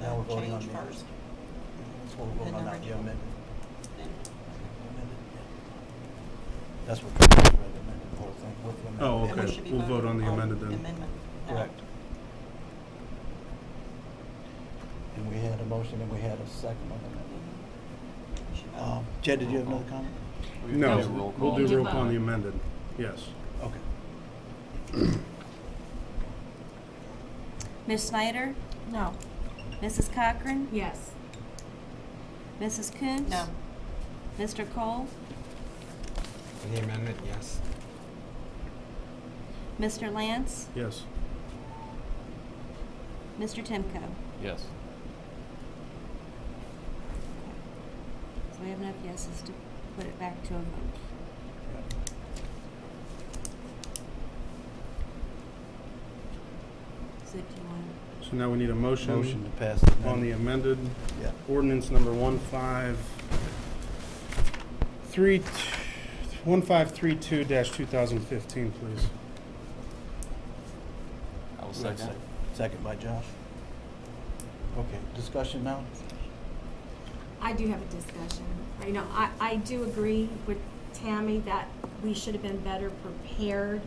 Now we're voting on the. Change first. That's what we're voting on now, the original. amended. Amended, yeah. That's what Tracy read, amended the whole thing with the amendment. Oh, Then we okay. should be We'll vote voting on the amended then. amendment now. Correct. And we had a motion and we had a second on the amendment. We should vote. Jed, did you have another comment? No, do roll we'll call. do You roll call on vote. the amended. Yes. Okay. Ms. Snyder? No. Mrs. Cochran? Yes. Mrs. Coontz? No. Mr. Cole? For the amendment, yes. Mr. Lance? Yes. Mr. Timko? Yes. So we have enough yeses to put it back to a vote. So do you want So now we need a motion Motion to pass the on the amendment. amended Yeah. ordinance number 1532-2015, please. I will We have a second. Second by Josh. Okay, discussion now? I do have a discussion. I do agree with Tammy that we should have been better prepared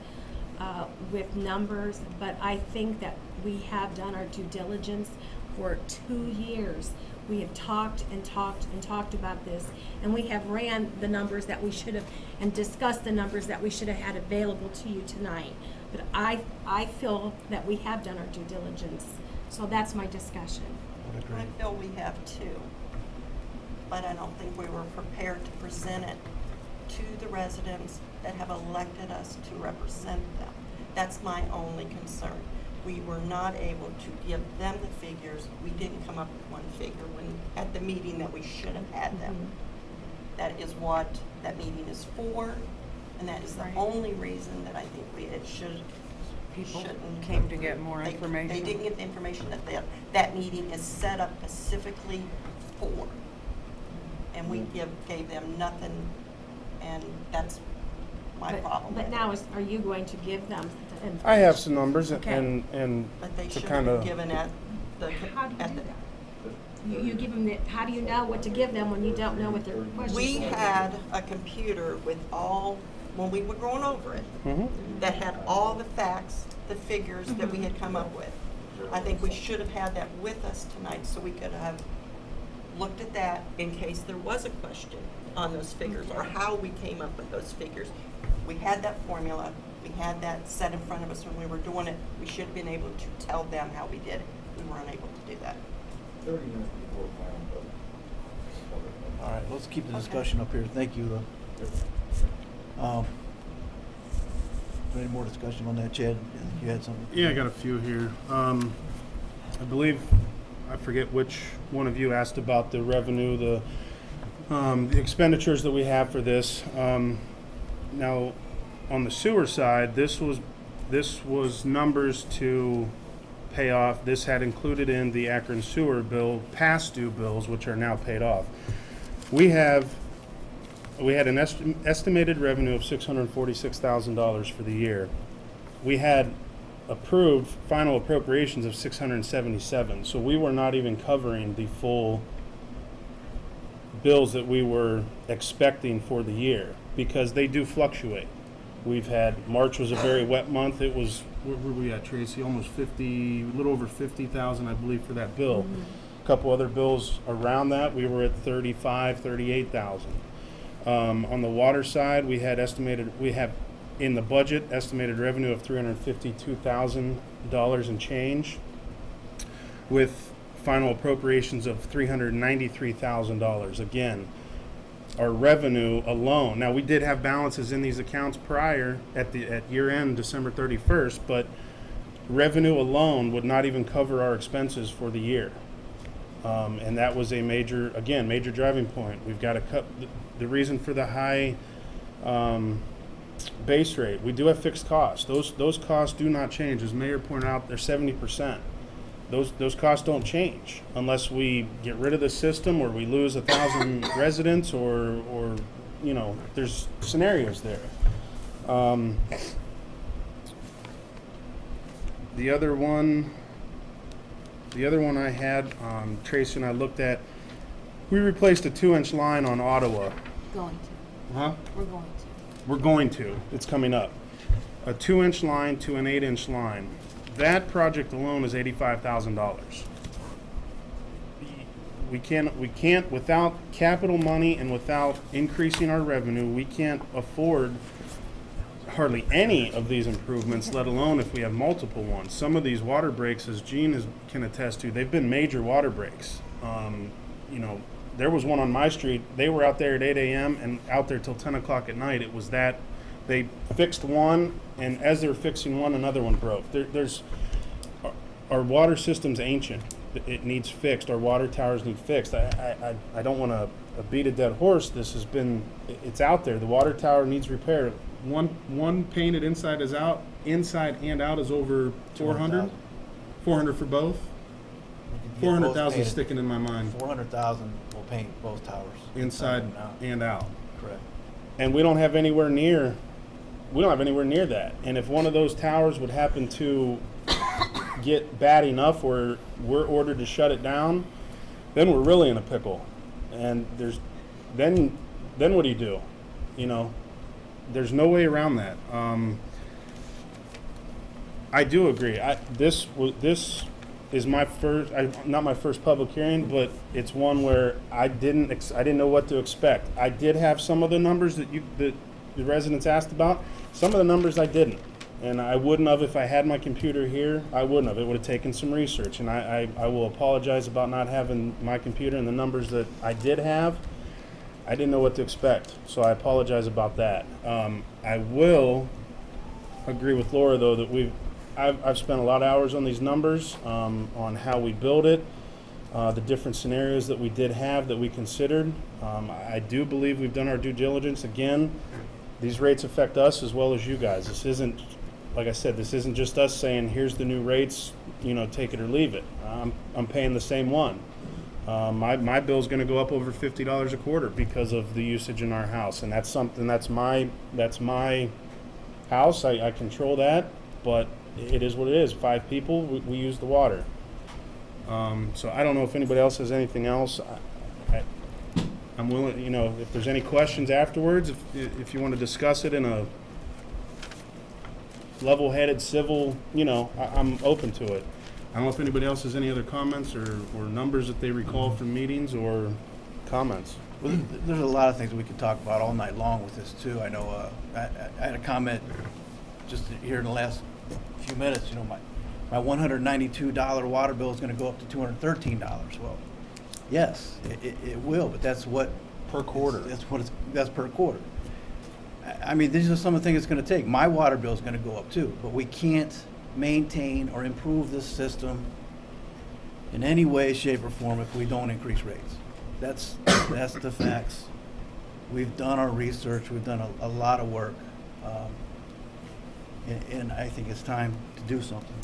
with numbers, but I think that we have done our due diligence for 2 years. We have talked and talked and talked about this, and we have ran the numbers that we should have, and discussed the numbers that we should have had available to you tonight. But I feel that we have done our due diligence, so that's my discussion. Would agree. I feel we have too, but I don't think we were prepared to present it to the residents that have elected us to represent them. That's my only concern. We were not able to give them the figures. We didn't come up with one figure at the meeting that we should have had them. That is what that meeting is for, and that is the Right. only reason that I think it shouldn't. Came to get more They information. didn't get the information that that meeting is set up specifically for. And we gave them nothing, and that's my problem. But with now, it. are you going to give them the information? I have some numbers Okay. and But they to should have kind been of, given at the. How do you at do the- that? You give them how do you know what to give them when you don't know what their questions are? We had a computer with all, when we were going over it, that had all the facts, the figures that we had come up with. I think we should have had that with us tonight so we could have looked at that in case there was a question on those figures or how we came up with those figures. We had that formula, we had that set in front of us when we were doing it. We should have been able to tell them how we did it. We were unable to do that. 30 minutes before final vote. All right, let's keep the discussion up here. Thank you. Is there any more discussion on that, Chad? You had something? yeah, I got a few here. I believe, I forget which one of you asked about the revenue, the expenditures that we have for this. now, on the sewer side, this was numbers to pay off. This had included in the Akron sewer bill past due bills, which are now paid off. We had an estimated revenue of $646,000 for the year. We had approved final appropriations of $677, so we were not even covering the full bills that we were expecting for the year, because they do fluctuate. We've had, March was a very wet month. It was, where were we at, Tracy? Almost 50, a little over 50,000, I believe, for that bill. A couple other bills around that, we were at 35, 38,000. On the water side, we have in the budget estimated revenue of $352,000 and change, with final appropriations of $393,000. Again, our revenue alone. Now, we did have balances in these accounts prior at year end, December 31st, but revenue alone would not even cover our expenses for the year. And that was a major driving point. We've got to cut the reason for the high base rate. We do have fixed costs. Those costs do not change. As Mayor pointed out, they're 70%. Those costs don't change unless we get rid of the system or we lose 1,000 residents or there's scenarios there. The other one I had, Tracy and I looked at, we replaced a 2-inch line on Ottawa. Going to. Huh? We're going to. We're going to. It's coming up. A 2-inch line to an 8-inch line. That project alone is $85,000. We can't, without capital money and without increasing our revenue, we can't afford hardly any of these improvements, let alone if we have multiple ones. Some of these water breaks, as Gene can attest to, they've been major water breaks. There was one on my street. They were out there at 8 a.m. and out there till 10 o'clock at night. It was that they fixed one, and as they were fixing one, another one broke. Our water system's ancient. It needs fixed. Our water towers need fixed. I don't want to beat a dead horse. It's out there. The water tower needs repair. One painted inside and out is over 400. 400 for both. 400,000 sticking in my mind. 400,000 will paint both towers. Inside and out. Correct. And we don't have anywhere near that. And if one of those towers would happen to get bad enough where we're ordered to shut it down, then we're really in a pickle. And then what do you do? There's no way around that. I do agree. This is my first, not my first public hearing, but it's one where I didn't know what to expect. I did have some of the numbers that the residents asked about. Some of the numbers I didn't, and I wouldn't have if I had my computer here. I wouldn't have. It would have taken some research, and I will apologize about not having my computer and the numbers that I did have. I didn't know what to expect, so I apologize about that. I will agree with Laura, though, that I've spent a lot of hours on these numbers, on how we build it, the different scenarios that we did have that we considered. I do believe we've done our due diligence. Again, these rates affect us as well as you guys. This isn't, like I said, this isn't just us saying, here's the new rates, take it or leave it. I'm paying the same one. My bill's going to go up over $50 a quarter because of the usage in our house, and that's my house. I control that, but it is what it is. 5 people, we use the water. So I don't know if anybody else has anything else. I'm willing, if there's any questions afterwards, if you want to discuss it in a level-headed, civil, I'm open to it. I don't know if anybody else has any other comments or numbers that they recall from meetings or comments. Well, there's a lot of things we could talk about all night long with this too. I know I had a comment just here in the last few minutes. My $192 water bill is going to go up to $213. Well, yes, it will, but that's what per quarter. That's per quarter. I mean, these are some of the things it's going to take. My water bill is going to go up too, but we can't maintain or improve this system in any way, shape, or form if we don't increase rates. That's the facts. we've done our research, we've done a lot of work. And I think it's time to do something.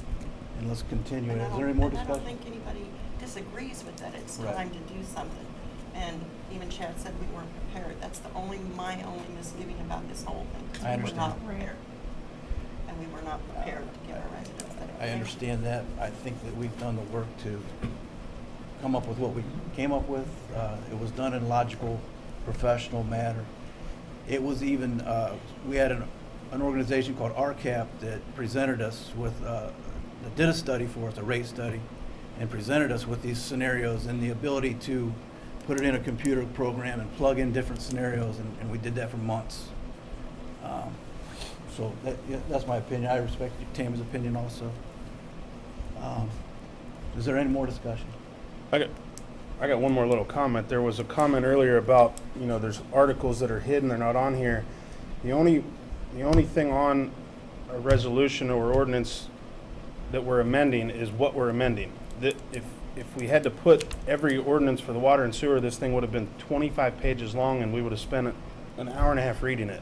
And let's continue. And Is there any more I don't discussion? think anybody disagrees with that. It's Right. time to do something. And even Chad said we weren't prepared. That's my only misgiving about this whole thing. 'Cause I we understand. were not prepared. And we were not prepared to give our residents that. I understand that. I think that we've done the work to come up with what we came up with. It was done in a logical, professional manner. It was even, we had an organization called RCAP that presented us with, that did a study for us, a rate study, and presented us with these scenarios and the ability to put it in a computer program and plug in different scenarios, and we did that for months. So that's my opinion. I respect Tammy's opinion also. Is there any more discussion? I got one more little comment. There was a comment earlier about, there's articles that are hidden, they're not on here. The only thing on a resolution or ordinance that we're amending is what we're amending. That if we had to put every ordinance for the water and sewer, this thing would have been 25 pages long and we would have spent an hour and a half reading it.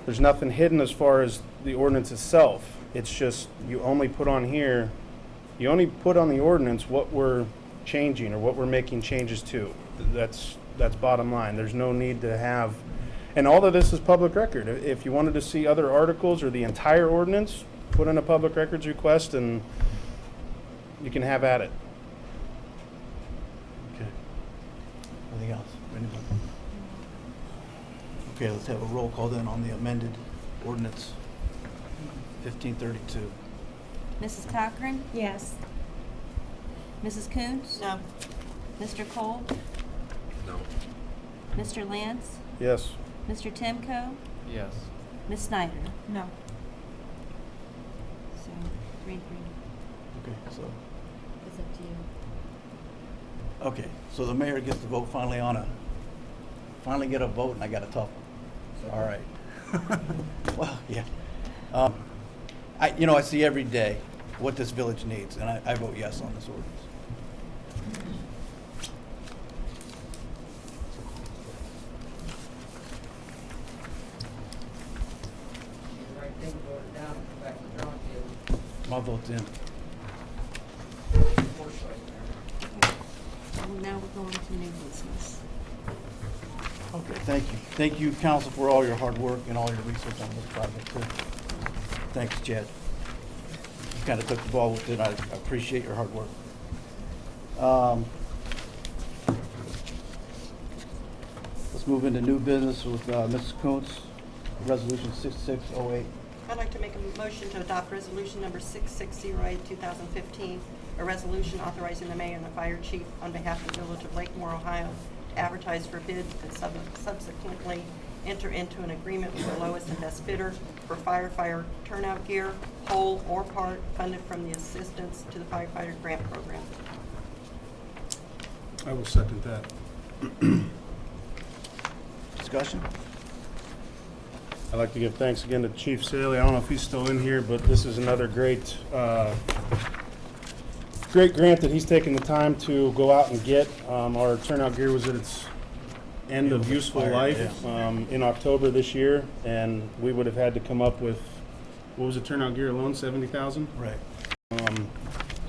There's nothing hidden as far as the ordinance itself. It's just you only put on the ordinance what we're changing or what we're making changes to. That's bottom line. There's no need to have, and all of this is public record. If you wanted to see other articles or the entire ordinance, put in a public records request and you can have at it. Okay. Anything else? Anybody? Okay, let's have a roll call then on the amended ordinance 1532. Mrs. Cochran? Yes. Mrs. Coons? No. Mr. Cole? No. Mr. Lance? Yes. Mr. Timko? Yes. Ms. Snyder? No. So, 3-3. Okay, so, It's up to you. okay, so the mayor gets to vote finally finally get a vote, and I got a tough one. All right. Well, yeah. I see every day what this village needs, and I vote yes on this ordinance. My vote's in. Well, now we're going to new business. Okay, thank you. Thank you, council, for all your hard work and all your research on this project, too. Thanks, Chad. You kind of took the ball with it. I appreciate your hard work. Let's move into new business with Mrs. Kuntz, Resolution 6608. I'd like to make a motion to adopt resolution number 6608, 2015, a resolution authorizing the mayor and the fire chief on behalf of the village of Lakemore, Ohio, to advertise for bids and subsequently enter into an agreement with the lowest and best bidder for firefighter turnout gear, whole or part, funded from the Assistance to the Firefighter Grant Program. I will second that. Discussion? I'd like to give thanks again to Chief Saley. I don't know if he's still in here, but this is another great grant that he's taken the time to go out and get. Our turnout gear was at its end of useful life in October this year, and we would have had to come up with, what was the turnout gear alone, $70,000? Right.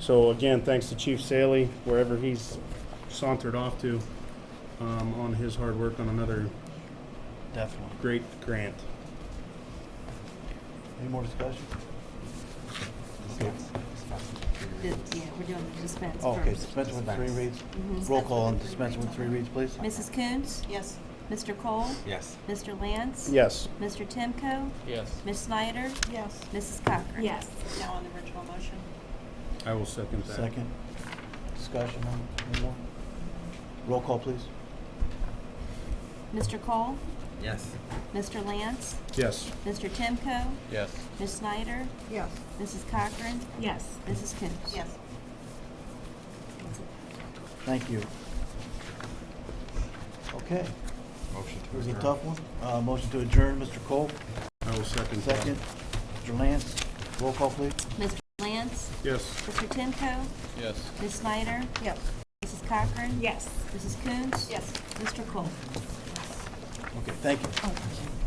So again, thanks to Chief Saley, wherever he's sauntered off to, on his hard work on another Definitely. great grant. Any more discussion? Okay. Yeah, we're doing the dispense Oh, okay, first. dispense with 3 reads. Mhm. Roll call on dispense with 3 reads, please. Mrs. Coons? Yes. Mr. Cole? Yes. Mr. Lance? Yes. Mr. Timko? Yes. Ms. Snyder? Yes. Mrs. Cochran? Yes. Now on the original motion. I will second that. Second. Discussion on any more? Roll call, please. Mr. Cole? Yes. Mr. Lance? Yes. Mr. Timko? Yes. Ms. Snyder? Yes. Mrs. Cochran? Yes. Mrs. Coons? Yes. Thank you. Okay, Motion it to was a adjourn. tough one. Motion to adjourn, Mr. Cole. I will second that. Second. Mr. Lance, roll call, please. Mr. Lance? Yes. Mr. Timko? Yes. Ms. Snyder? Yes. Mrs. Cochran? Yes. Mrs. Coons? Yes. Mr. Cole? Okay, thank you.